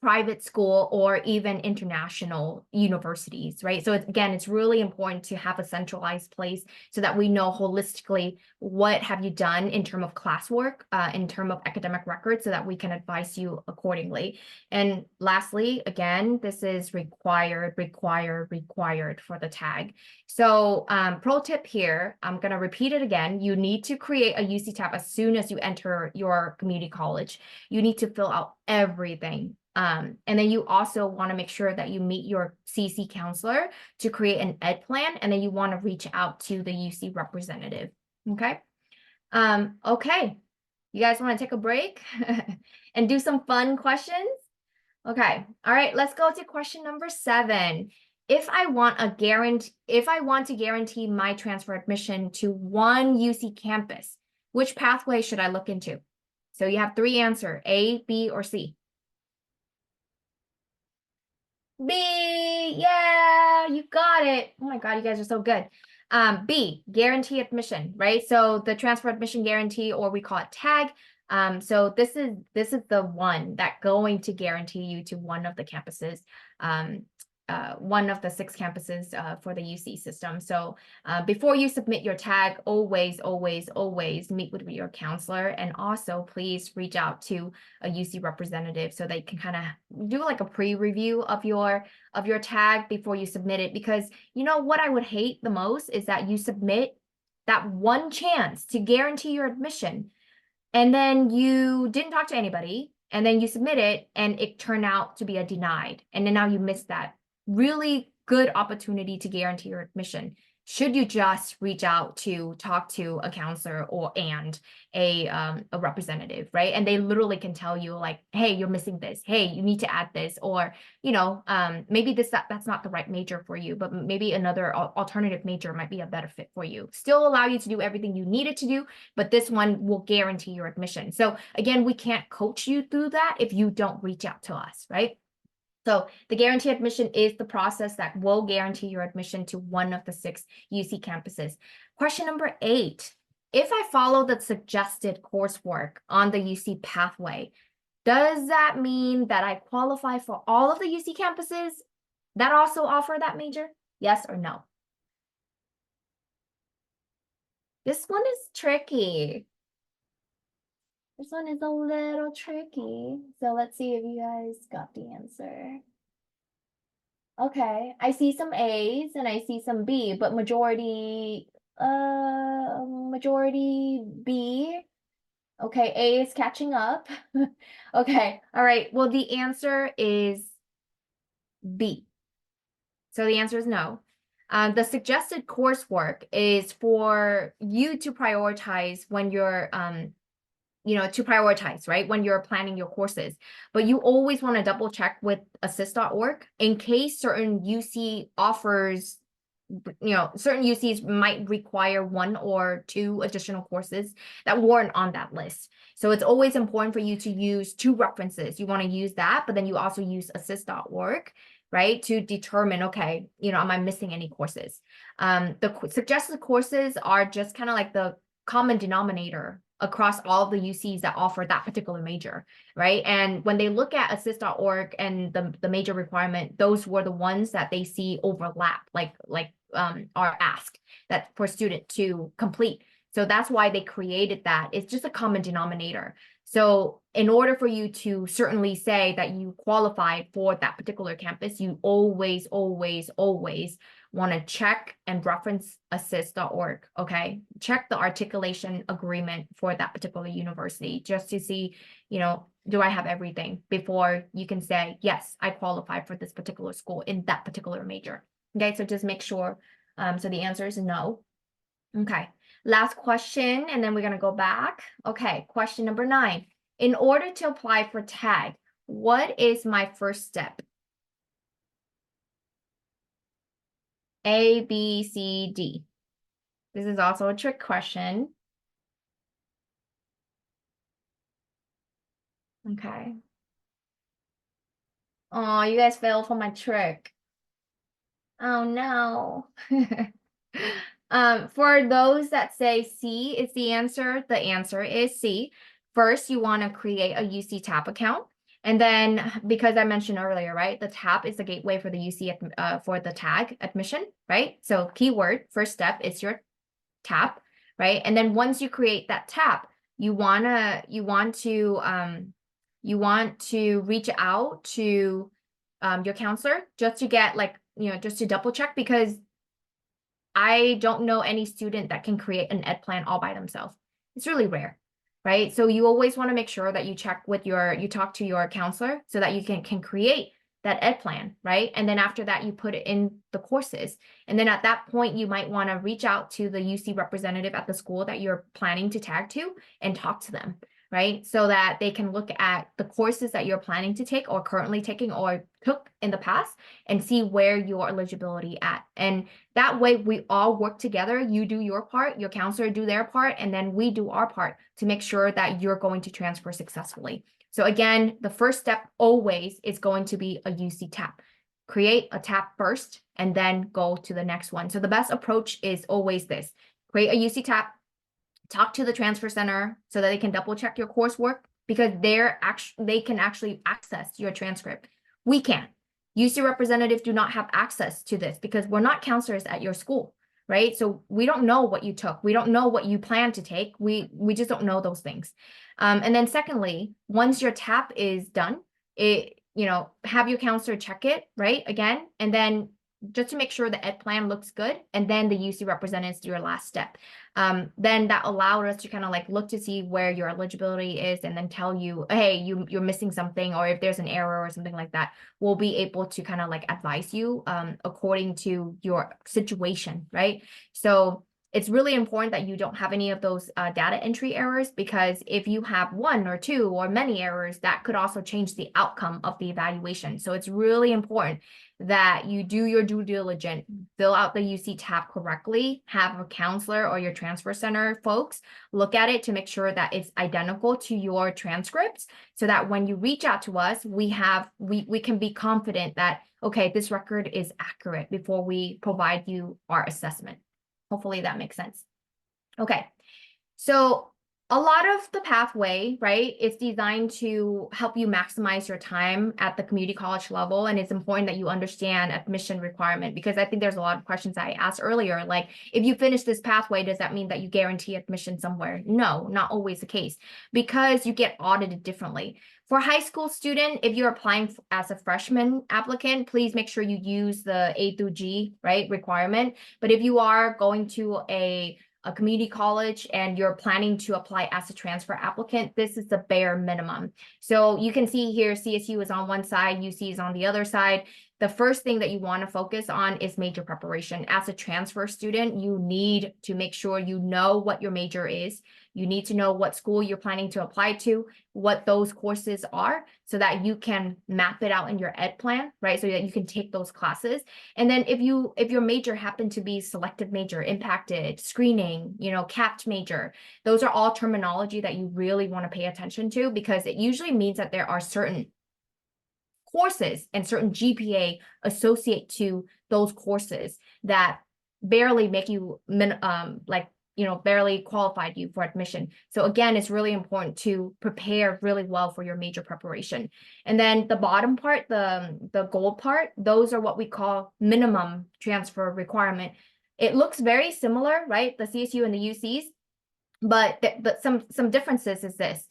private school or even international universities, right? So it's really important to have a centralized place so that we know holistically what have you done in terms of classwork, in terms of academic records, so that we can advise you accordingly. And lastly, again, this is required for the tag. So pro tip here, I'm going to repeat it again. You need to create a UC tab as soon as you enter your community college. You need to fill out everything. And then you also want to make sure that you meet your CC counselor to create an ed plan, and then you want to reach out to the UC representative. Okay. Okay. You guys want to take a break and do some fun questions? Okay. All right. Let's go to question number 7. If I want to guarantee my transfer admission to one UC campus, which pathway should I look into? So you have 3 answers: A, B, or C. B, yeah, you got it. Oh my God, you guys are so good. B, guarantee admission, right? So the transfer admission guarantee, or we call it tag. So this is the one that going to guarantee you to one of the campuses, one of the 6 campuses for the UC system. So before you submit your tag, always meet with your counselor, and also please reach out to a UC representative so they can kind of do like a pre-review of your tag before you submit it. Because what I would hate the most is that you submit that one chance to guarantee your admission, and then you didn't talk to anybody, and then you submit it and it turned out to be a denied, and then now you missed that really good opportunity to guarantee your admission. Should you just reach out to talk to a counselor and a representative, right? And they literally can tell you like, hey, you're missing this. Hey, you need to add this, or maybe that's not the right major for you, but maybe another alternative major might be a better fit for you. Still allow you to do everything you needed to do, but this one will guarantee your admission. So again, we can't coach you through that if you don't reach out to us, right? So the guarantee admission is the process that will guarantee your admission to one of the 6 UC campuses. Question number 8. If I follow the suggested coursework on the UC pathway, does that mean that I qualify for all of the UC campuses that also offer that major? Yes or no? This one is tricky. This one is a little tricky. So let's see if you guys got the answer. Okay, I see some A's and I see some B, but majority B. Okay, A is catching up. Okay, all right. Well, the answer is B. So the answer is no. The suggested coursework is for you to prioritize when you're right, when you're planning your courses. But you always want to double check with assist.org in case certain UC offers, certain UCs might require 1 or 2 additional courses that weren't on that list. So it's always important for you to use 2 references. You want to use that, but then you also use assist.org right? To determine, okay, am I missing any courses? The suggested courses are just kind of like the common denominator across all of the UCs that offer that particular major, right? And when they look at assist.org and the major requirement, those were the ones that they see overlap, are asked that for student to complete. So that's why they created that. It's just a common denominator. So in order for you to certainly say that you qualify for that particular campus, you always, always, always want to check and reference assist.org, okay? Check the articulation agreement for that particular university just to see, do I have everything before you can say, yes, I qualify for this particular school in that particular major. Okay, so just make sure. So the answer is no. Okay, last question, and then we're going to go back. Okay, question number 9. In order to apply for TAG, what is my first step? A, B, C, D. This is also a trick question. Okay. Oh, you guys failed for my trick. Oh no. For those that say C is the answer is C. First, you want to create a UC TAP account. And then, because I mentioned earlier, right, the TAP is the gateway for the UC for the TAG admission, right? So keyword, first step is your TAP, right? And then once you create that TAP, you want to reach out to your counselor just to get just to double check, because I don't know any student that can create an ed plan all by themselves. It's really rare, right? So you always want to make sure that you talk to your counselor so that you can create that ed plan, right? And then after that, you put it in the courses. And then at that point, you might want to reach out to the UC representative at the school that you're planning to tag to and talk to them, right? So that they can look at the courses that you're planning to take or currently taking or took in the past and see where your eligibility at. And that way we all work together. You do your part, your counselor do their part, and then we do our part to make sure that you're going to transfer successfully. So again, the first step always is going to be a UC TAP. Create a TAP first and then go to the next one. So the best approach is always this: create a UC TAP, talk to the transfer center so that they can double check your coursework, because they can actually access your transcript. We can't. UC representatives do not have access to this because we're not counselors at your school, right? So we don't know what you took. We don't know what you plan to take. We just don't know those things. And then secondly, once your TAP is done, have your counselor check it, right? Again, and then just to make sure the ed plan looks good, and then the UC representatives do your last step. Then that allowed us to kind of look to see where your eligibility is and then tell you, hey, you're missing something, or if there's an error or something like that, we'll be able to kind of advise you according to your situation, right? So it's really important that you don't have any of those data entry errors, because if you have one or two or many errors, that could also change the outcome of the evaluation. So it's really important that you do your due diligence, fill out the UC TAP correctly, have a counselor or your transfer center folks look at it to make sure that it's identical to your transcripts, so that when you reach out to us, we can be confident that, okay, this record is accurate before we provide you our assessment. Hopefully that makes sense. Okay, so a lot of the pathway, right, is designed to help you maximize your time at the community college level. And it's important that you understand admission requirement, because I think there's a lot of questions I asked earlier, like, if you finish this pathway, does that mean that you guarantee admission somewhere? No, not always the case, because you get audited differently. For high school student, if you're applying as a freshman applicant, please make sure you use the A through G, right, requirement. But if you are going to a community college and you're planning to apply as a transfer applicant, this is the bare minimum. So you can see here, CSU is on one side, UC is on the other side. The first thing that you want to focus on is major preparation. As a transfer student, you need to make sure you know what your major is. You need to know what school you're planning to apply to, what those courses are, so that you can map it out in your ed plan, right? So that you can take those classes. And then if your major happened to be selective major, impacted, screening, capped major, those are all terminology that you really want to pay attention to, because it usually means that there are certain courses and certain GPA associate to those courses that barely make you barely qualified you for admission. So again, it's really important to prepare really well for your major preparation. And then the bottom part, the gold part, those are what we call minimum transfer requirement. It looks very similar, right? The CSU and the UCs, but some differences is this.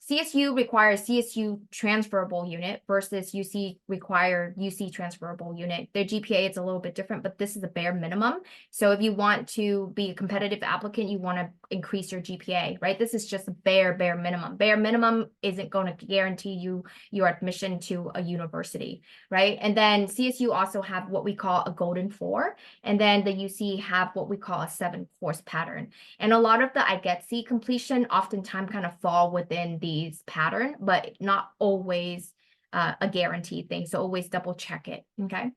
CSU requires CSU transferable unit versus UC require UC transferable unit. Their GPA is a little bit different, but this is a bare minimum. So if you want to be a competitive applicant, you want to increase your GPA, right? This is just a bare minimum. Bare minimum isn't going to guarantee you your admission to a university, right? And then CSU also have what we call a golden 4, and then the UC have what we call a 7-course pattern. And a lot of the IGETC completion oftentimes kind of fall within these pattern, but not always a guaranteed thing. So always double check it, okay?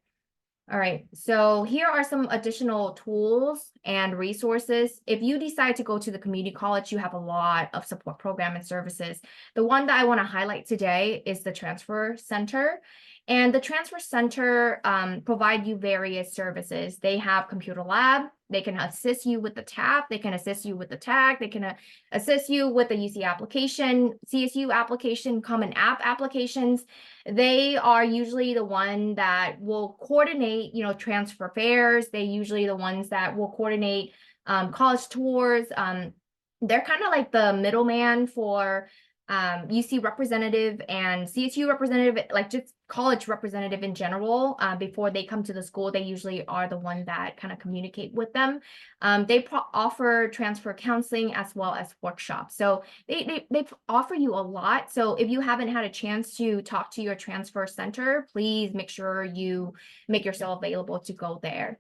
All right, so here are some additional tools and resources. If you decide to go to the community college, you have a lot of support program and services. The one that I want to highlight today is the Transfer Center. And the Transfer Center provide you various services. They have computer lab. They can assist you with the TAP. They can assist you with the TAG. They can assist you with the UC application, CSU application, Common App applications. They are usually the one that will coordinate, transfer fairs. They usually the ones that will coordinate college tours. They're kind of like the middleman for UC representative and CSU representative, like just college representative in general. Before they come to the school, they usually are the one that kind of communicate with them. They offer transfer counseling as well as workshops. So they offer you a lot. So if you haven't had a chance to talk to your transfer center, please make sure you make yourself available to go there.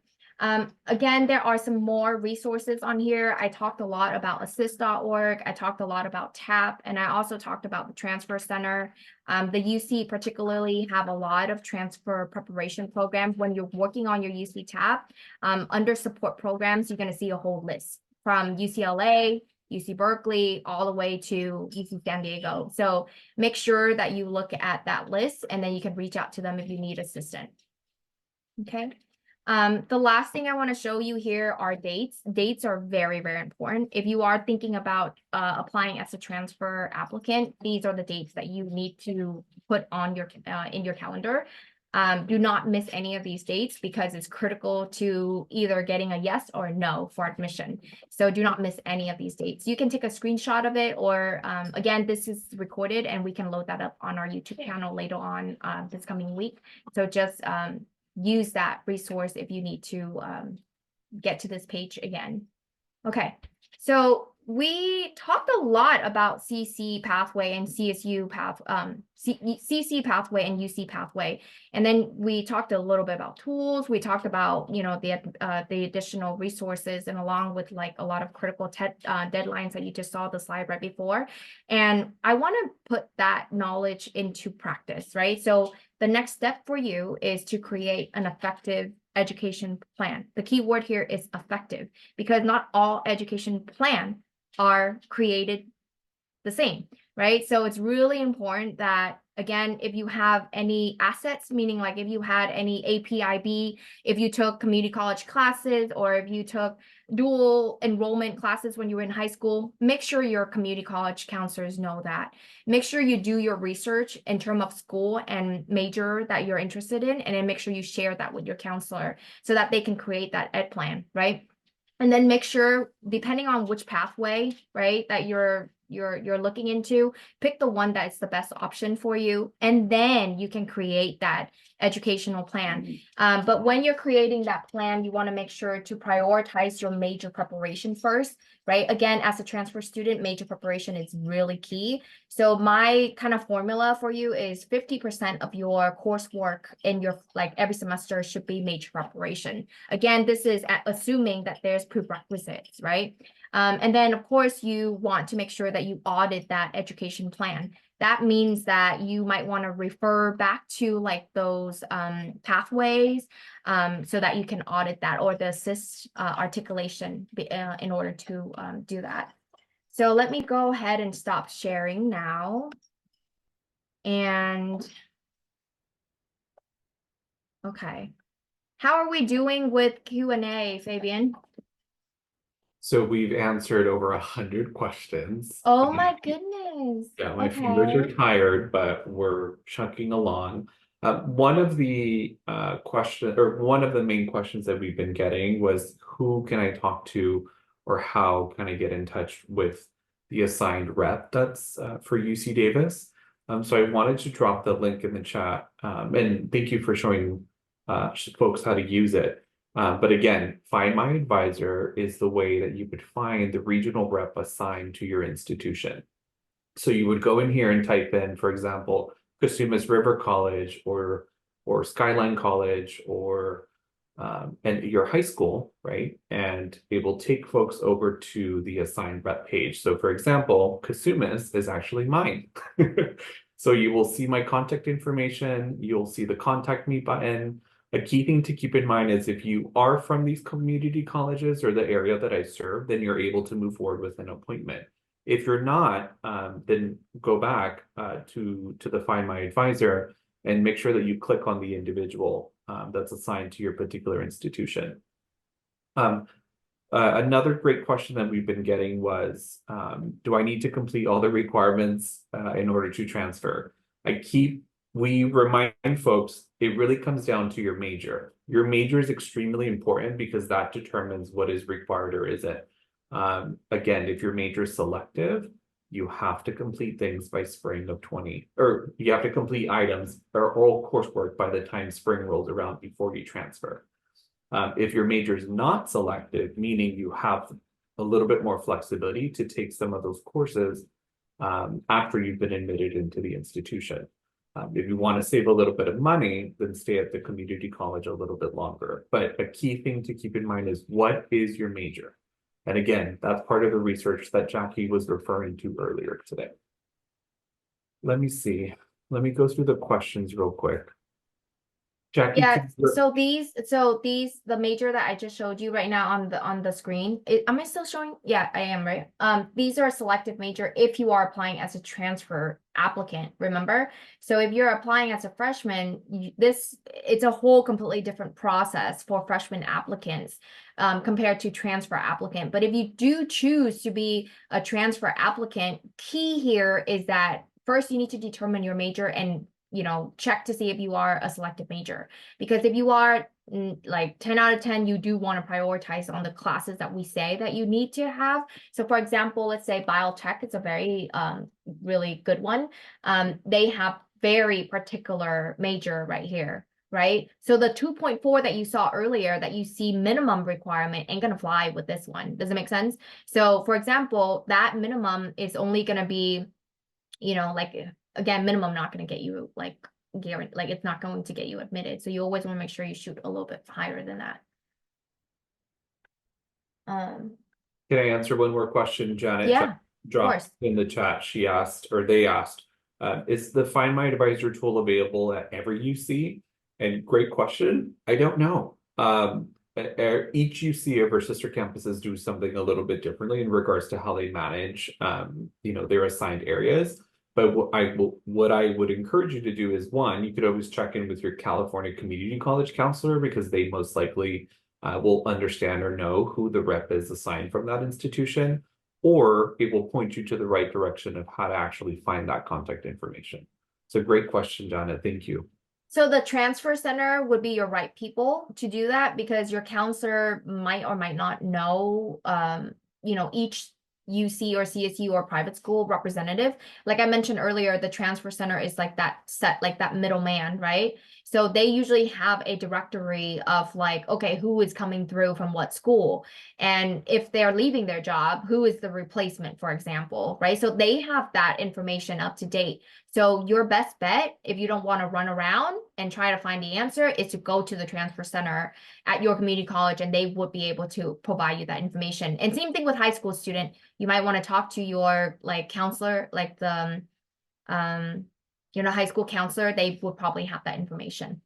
Again, there are some more resources on here. I talked a lot about assist.org. I talked a lot about TAP, and I also talked about the Transfer Center. The UC particularly have a lot of transfer preparation programs. When you're working on your UC TAP, under support programs, you're going to see a whole list from UCLA, UC Berkeley, all the way to UC San Diego. So make sure that you look at that list, and then you can reach out to them if you need assistance. Okay. The last thing I want to show you here are dates. Dates are very important. If you are thinking about applying as a transfer applicant, these are the dates that you need to put on your in your calendar. Do not miss any of these dates because it's critical to either getting a yes or a no for admission. So do not miss any of these dates. You can take a screenshot of it, or again, this is recorded and we can load that up on our YouTube channel later on this coming week. So just use that resource if you need to get to this page again. Okay, so we talked a lot about CC pathway and CSU CC pathway and UC pathway, and then we talked a little bit about tools. We talked about the additional resources, and along with like a lot of critical deadlines that you just saw the slide right before. And I want to put that knowledge into practice, right? So the next step for you is to create an effective education plan. The key word here is effective, because not all education plans are created the same, right? So it's really important that, again, if you have any assets, meaning like if you had any APIB, if you took community college classes, or if you took dual enrollment classes when you were in high school, make sure your community college counselors know that. Make sure you do your research in terms of school and major that you're interested in, and then make sure you share that with your counselor so that they can create that ed plan, right? And then make sure, depending on which pathway, right, that you're looking into, pick the one that's the best option for you, and then you can create that educational plan. But when you're creating that plan, you want to make sure to prioritize your major preparation first, right? Again, as a transfer student, major preparation is really key. So my kind of formula for you is 50% of your coursework in your, like, every semester should be major preparation. Again, this is assuming that there's prerequisites, right? And then, of course, you want to make sure that you audit that education plan. That means that you might want to refer back to like those pathways so that you can audit that, or the assist articulation in order to do that. So let me go ahead and stop sharing now. And Okay. How are we doing with Q&A, Fabian? So we've answered over 100 questions. Oh my goodness. Yeah, my fingers are Okay. tired, but we're chugging along. One of the one of the main questions that we've been getting was who can I talk to, or how can I get in touch with the assigned rep that's for UC Davis. So I wanted to drop the link in the chat, and thank you for showing folks how to use it. But again, Find My Advisor is the way that you would find the regional rep assigned to your institution. So you would go in here and type in, for example, Cosumnes River College or Skyline College or and your high school, right? And it will take folks over to the assigned rep page. So for example, Cosumnes is actually mine. So you will see my contact information, you'll see the contact me button. A key thing to keep in mind is if you are from these community colleges or the area that I serve, then you're able to move forward with an appointment. If you're not, then go back to the Find My Advisor and make sure that you click on the individual that's assigned to your particular institution. Um, Another great question that we've been getting was, do I need to complete all the requirements in order to transfer? We remind folks, it really comes down to your major. Your major is extremely important because that determines what is required or isn't. Again, if your major is selective, you have to complete things by spring of 20, or you have to complete items or all coursework by the time spring rolls around before you transfer. If your major is not selective, meaning you have a little bit more flexibility to take some of those courses after you've been admitted into the institution. If you want to save a little bit of money, then stay at the community college a little bit longer. But a key thing to keep in mind is, what is your major? And again, that's part of the research that Jackie was referring to earlier today. Let me see. Let me go through the questions real quick. Jackie, Yeah, the major that I just showed you right now on the screen, am I still showing? Yeah, I am, right? These are a selective major if you are applying as a transfer applicant, remember? So if you're applying as a freshman, it's a whole completely different process for freshman applicants compared to transfer applicant. But if you do choose to be a transfer applicant, key here is that first you need to determine your major and check to see if you are a selective major. Because if you are like 10 out of 10, you do want to prioritize on the classes that we say that you need to have. So for example, let's say biotech, it's a very really good one. They have very particular major right here, right? So the 2.4 that you saw earlier that you see minimum requirement ain't gonna fly with this one. Does it make sense? So for example, that minimum is only gonna be, like again, minimum not going to get you like guaranteed, like it's not going to get you admitted. So you always want to make sure you shoot a little bit higher than that. Can I answer one more question? Janet Yeah, of dropped course. in the chat. She asked, or they asked, is the Find My Advisor tool available at every UC? And great question. I don't know. Each UC of our sister campuses do something a little bit differently in regards to how they manage, their assigned areas. But what I would encourage you to do is, one, you could always check in with your California Community College counselor, because they most likely will understand or know who the rep is assigned from that institution, or it will point you to the right direction of how to actually find that contact information. It's a great question, Janet. Thank you. So the transfer center would be your right people to do that, because your counselor might or might not know, each UC or CSU or private school representative. Like I mentioned earlier, the transfer center is like that middleman, right? So they usually have a directory of like, okay, who is coming through from what school? And if they're leaving their job, who is the replacement, for example, right? So they have that information up to date. So your best bet, if you don't want to run around and try to find the answer, is to go to the transfer center at your community college, and they would be able to provide you that information. And same thing with high school student. You might want to talk to your like counselor, like the high school counselor. They would probably have that information.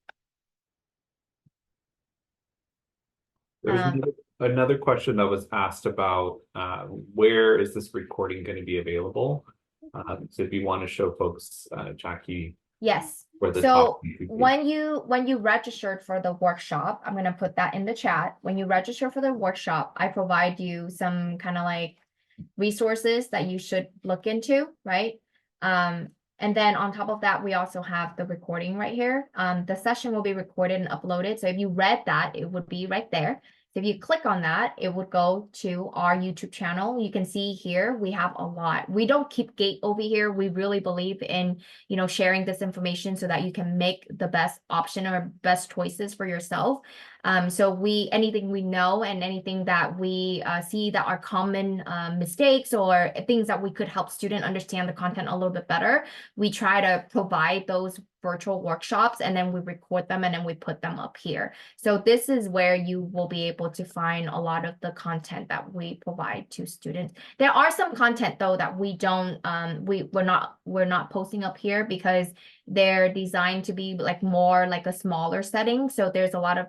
There's another question that was asked about where is this recording going to be available? So if you want to show folks, Jackie Yes. for the top So GCP? when you registered for the workshop, I'm gonna put that in the chat. When you register for the workshop, I provide you some kind of like resources that you should look into, right? And then on top of that, we also have the recording right here. The session will be recorded and uploaded. So if you read that, it would be right there. So if you click on that, it would go to our YouTube channel. You can see here, we have a lot. We don't keep gate over here. We really believe in, sharing this information so that you can make the best option or best choices for yourself. So anything we know and anything that we see that are common mistakes or things that we could help student understand the content a little bit better, we try to provide those virtual workshops and then we record them and then we put them up here. So this is where you will be able to find a lot of the content that we provide to students. There are some content though that we don't we're not posting up here because they're designed to be like more like a smaller setting. So there's a lot of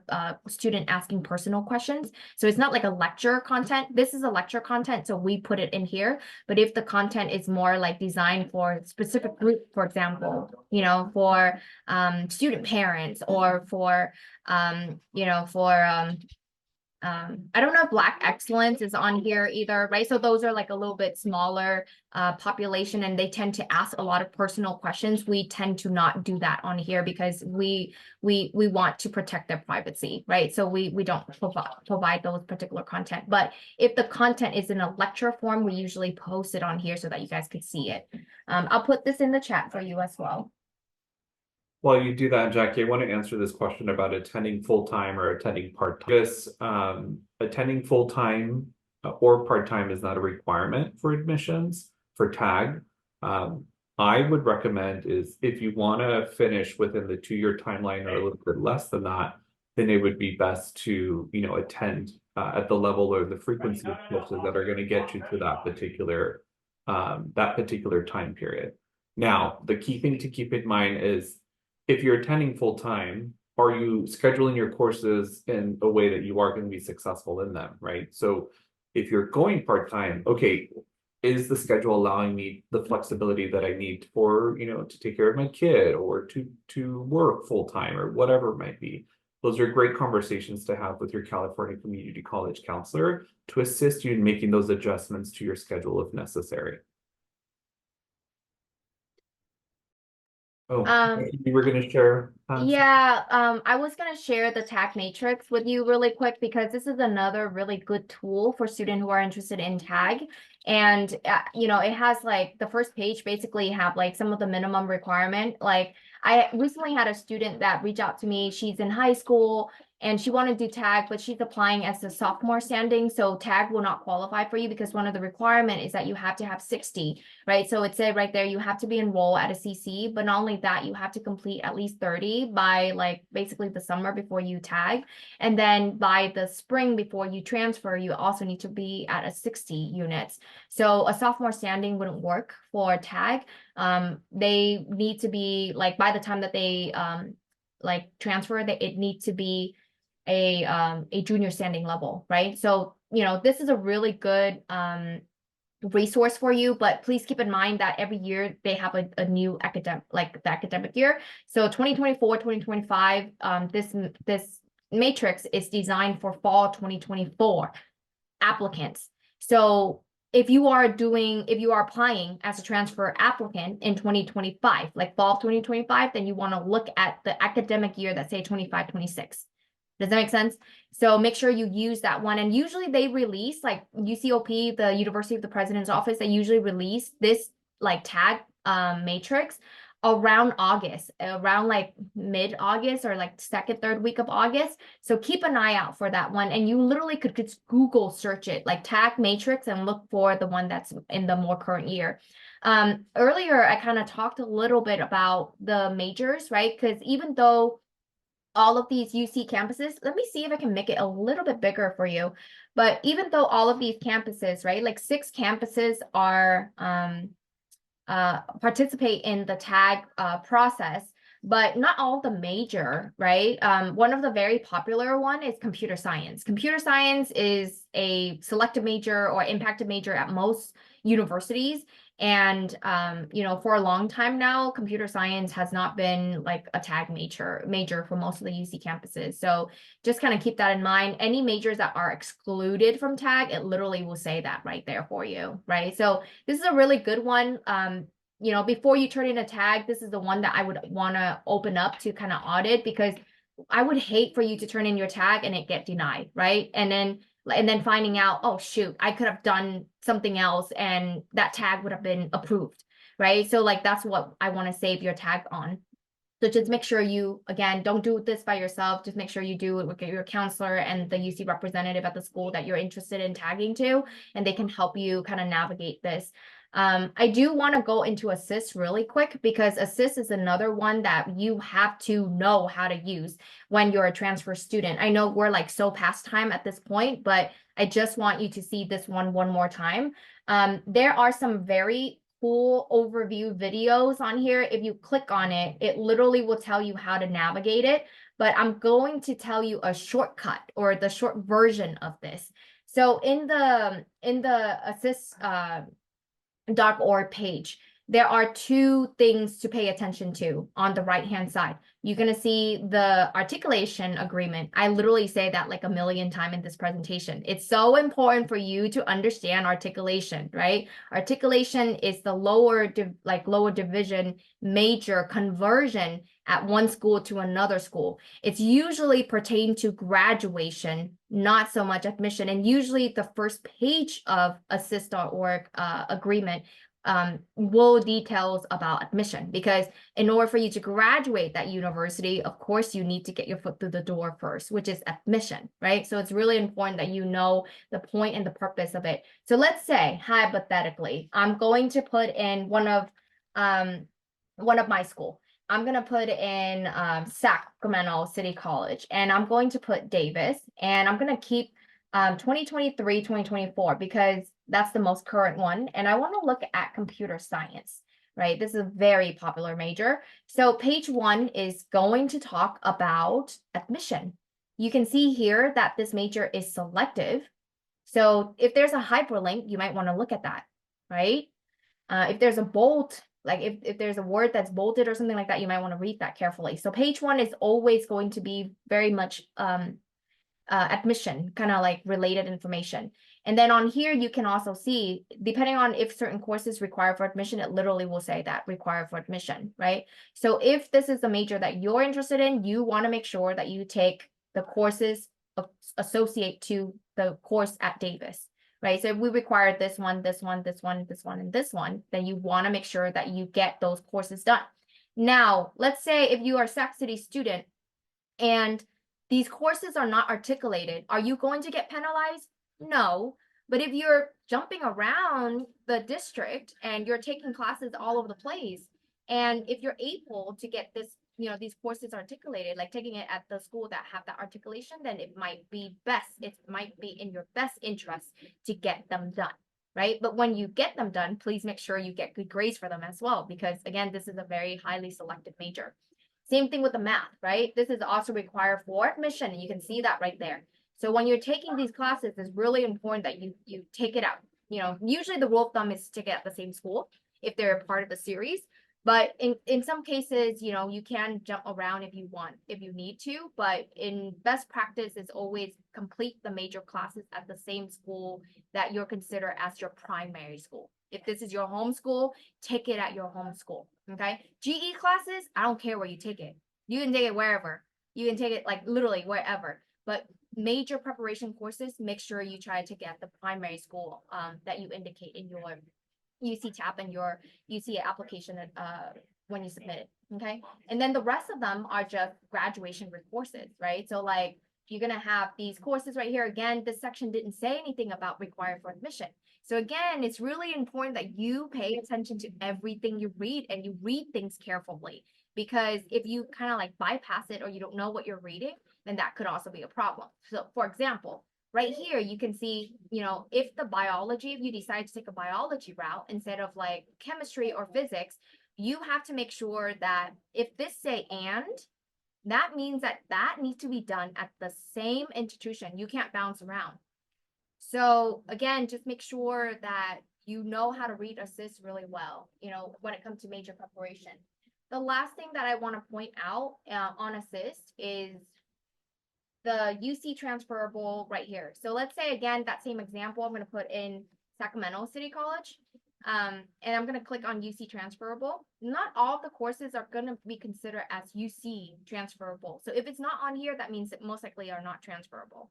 student asking personal questions. So it's not like a lecture content. This is a lecture content, so we put it in here. But if the content is more like designed for a specific group, for example, for student parents or for I don't know if Black Excellence is on here either, right? So those are like a little bit smaller population and they tend to ask a lot of personal questions. We tend to not do that on here because we want to protect their privacy, right? So we don't provide those particular content. But if the content is in a lecture form, we usually post it on here so that you guys could see it. I'll put this in the chat for you as well. While you do that, Jackie, I want to answer this question about attending full-time or attending part-time. This attending full-time or part-time is not a requirement for admissions for TAG. I would recommend is if you want to finish within the 2-year timeline or a little bit less than that, then it would be best to, attend at the level or the frequency of courses that are going to get you to that particular time period. Now, the key thing to keep in mind is if you're attending full-time, are you scheduling your courses in a way that you are going to be successful in them, right? So if you're going part-time, okay, is the schedule allowing me the flexibility that I need for, to take care of my kid or to work full-time or whatever it might be? Those are great conversations to have with your California Community College counselor to assist you in making those adjustments to your schedule if necessary. You were going to share? Yeah, I was going to share the tag matrix with you really quick because this is another really good tool for students who are interested in tag. And, it has like the first page basically have like some of the minimum requirement. Like I recently had a student that reached out to me. She's in high school and she wanted to do tag, but she's applying as a sophomore standing. So tag will not qualify for you because one of the requirement is that you have to have 60, right? So it said right there, you have to be enrolled at a CC, but not only that, you have to complete at least 30 by like basically the summer before you tag. And then by the spring before you transfer, you also need to be at a 60 units. So a sophomore standing wouldn't work for tag. They need to be like by the time that they like transfer, that it needs to be a junior standing level, right? So, this is a really good resource for you, but please keep in mind that every year they have a new academic year. So 2024, 2025, this matrix is designed for fall 2024 applicants. So if you are applying as a transfer applicant in 2025, like fall 2025, then you want to look at the academic year that say 25, 26. Does that make sense? So make sure you use that one. And usually they release like UCOP, the University of the President's Office, they usually release this like tag matrix around August, around like mid-August or like second, third week of August. So keep an eye out for that one. And you literally could just Google search it, like tag matrix, and look for the one that's in the more current year. Earlier, I kind of talked a little bit about the majors, right? Because even though all of these UC campuses, let me see if I can make it a little bit bigger for you. But even though all of these campuses, right, like 6 campuses are participate in the tag process, but not all the major, right? One of the very popular one is computer science. Computer science is a selective major or impacted major at most universities. And you know, for a long time now, computer science has not been like a tag major for most of the UC campuses. So just kind of keep that in mind. Any majors that are excluded from tag, it literally will say that right there for you, right? So this is a really good one. You know, before you turn in a tag, this is the one that I would want to open up to kind of audit, because I would hate for you to turn in your tag and it get denied, right? And then finding out, oh shoot, I could have done something else and that tag would have been approved, right? So like that's what I want to save your tag on. So just make sure you, again, don't do this by yourself. Just make sure you do it with your counselor and the UC representative at the school that you're interested in tagging to, and they can help you kind of navigate this. I do want to go into Assist really quick, because Assist is another one that you have to know how to use when you're a transfer student. I know we're like so past time at this point, but I just want you to see this one more time. There are some very cool overview videos on here. If you click on it, it literally will tell you how to navigate it, but I'm going to tell you a shortcut or the short version of this. So in the assist.org page, there are two things to pay attention to on the right hand side. You're going to see the articulation agreement. I literally say that like a million times in this presentation. It's so important for you to understand articulation, right? Articulation is the lower division major conversion at one school to another school. It's usually pertain to graduation, not so much admission. And usually the first page of assist.org agreement will details about admission, because in order for you to graduate that university, of course, you need to get your foot through the door first, which is admission, right? So it's really important that you know the point and the purpose of it. So let's say, hypothetically, I'm going to put in one of my school. I'm going to put in Sacramento City College, and I'm going to put Davis, and I'm going to keep 2023, 2024, because that's the most current one. And I want to look at computer science, right? This is a very popular major. So page 1 is going to talk about admission. You can see here that this major is selective. So if there's a hyperlink, you might want to look at that, right? If there's a bold, like if there's a word that's bolded or something like that, you might want to read that carefully. So page 1 is always going to be very much admission, kind of like related information. And then on here, you can also see, depending on if certain courses require for admission, it literally will say that require for admission, right? So if this is the major that you're interested in, you want to make sure that you take the courses associate to the course at Davis, right? So if we require this one, this one, this one, this one, and this one, then you want to make sure that you get those courses done. Now, let's say if you are a Sac City student and these courses are not articulated, are you going to get penalized? No. But if you're jumping around the district and you're taking classes all over the place, and if you're able to get this, you know, these courses articulated, like taking it at the school that have that articulation, then it might be in your best interest to get them done, right? But when you get them done, please make sure you get good grades for them as well, because again, this is a very highly selective major. Same thing with the math, right? This is also required for admission, and you can see that right there. So when you're taking these classes, it's really important that you take it out. You know, usually the rule of thumb is to take it at the same school if they're a part of the series. But in some cases, you know, you can jump around if you want, if you need to. But in best practice is always complete the major classes at the same school that you're considered as your primary school. If this is your home school, take it at your home school, okay? GE classes, I don't care where you take it. You can take it wherever. You can take it like literally wherever. But major preparation courses, make sure you try to get the primary school that you indicate in your UC tab and your UC application when you submit it, okay? And then the rest of them are just graduation courses, right? So like you're gonna have these courses right here. Again, this section didn't say anything about required for admission. So again, it's really important that you pay attention to everything you read and you read things carefully, because if you kind of like bypass it or you don't know what you're reading, then that could also be a problem. So for example, right here, you can see, you know, if you decide to take a biology route instead of like chemistry or physics, you have to make sure that if this say and, that means that needs to be done at the same institution. You can't bounce around. So again, just make sure that you know how to read assist really well, you know, when it comes to major preparation. The last thing that I want to point out on assist is the UC transferable right here. So let's say again, that same example, I'm going to put in Sacramento City College. And I'm going to click on UC transferable. Not all of the courses are going to be considered as UC transferable. So if it's not on here, that means that most likely are not transferable.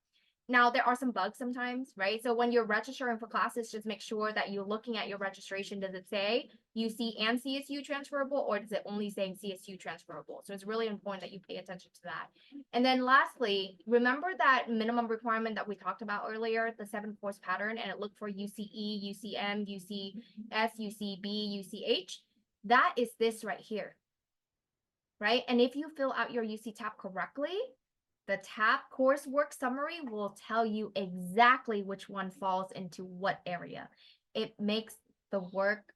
Now, there are some bugs sometimes, right? So when you're registering for classes, just make sure that you're looking at your registration. Does it say UC and CSU transferable, or does it only say CSU transferable? So it's really important that you pay attention to that. And then lastly, remember that minimum requirement that we talked about earlier, the 7 course pattern, and it looked for UCE, UCM, UCS, UCB, UCH. That is this right here, right? And if you fill out your UC tab correctly, the tab coursework summary will tell you exactly which one falls into what area. It makes the work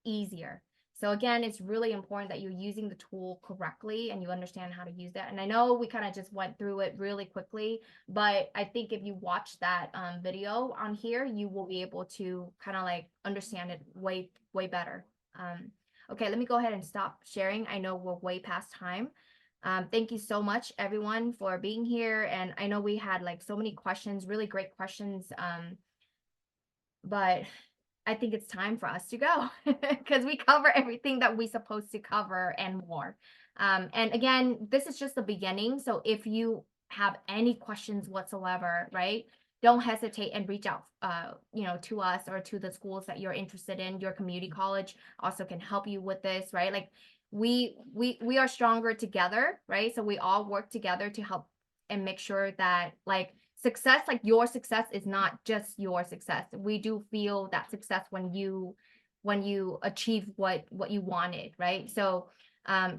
easier. So again, it's really important that you're using the tool correctly and you understand how to use that. And I know we kind of just went through it really quickly, but I think if you watch that video on here, you will be able to kind of like understand it way better. Okay, let me go ahead and stop sharing. I know we're way past time. Thank you so much, everyone, for being here. And I know we had like so many questions, really great questions. But I think it's time for us to go because we cover everything that we're supposed to cover and more. And again, this is just the beginning. So if you have any questions whatsoever, right, don't hesitate and reach out, you know, to us or to the schools that you're interested in. Your community college also can help you with this, right? Like we are stronger together, right? So we all work together to help and make sure that like success, like your success is not just your success. We do feel that success when you achieve what you wanted, right? So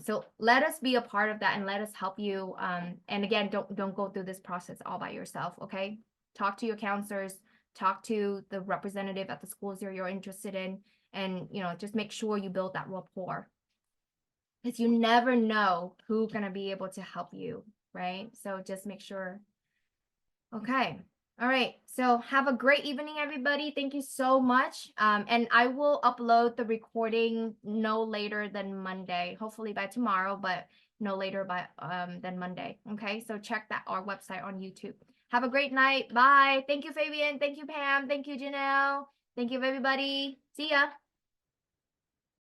so let us be a part of that and let us help you. And again, don't go through this process all by yourself, okay? Talk to your counselors, talk to the representative at the schools you're interested in, and you know, just make sure you build that rapport. Because you never know who's gonna be able to help you, right? So just make sure. Okay. All right. So have a great evening, everybody. Thank you so much. And I will upload the recording no later than Monday, hopefully by tomorrow, but no later by than Monday. Okay. So check that our website on YouTube. Have a great night. Bye. Thank you, Fabian. Thank you, Pam. Thank you, Janelle. Thank you, everybody. See ya.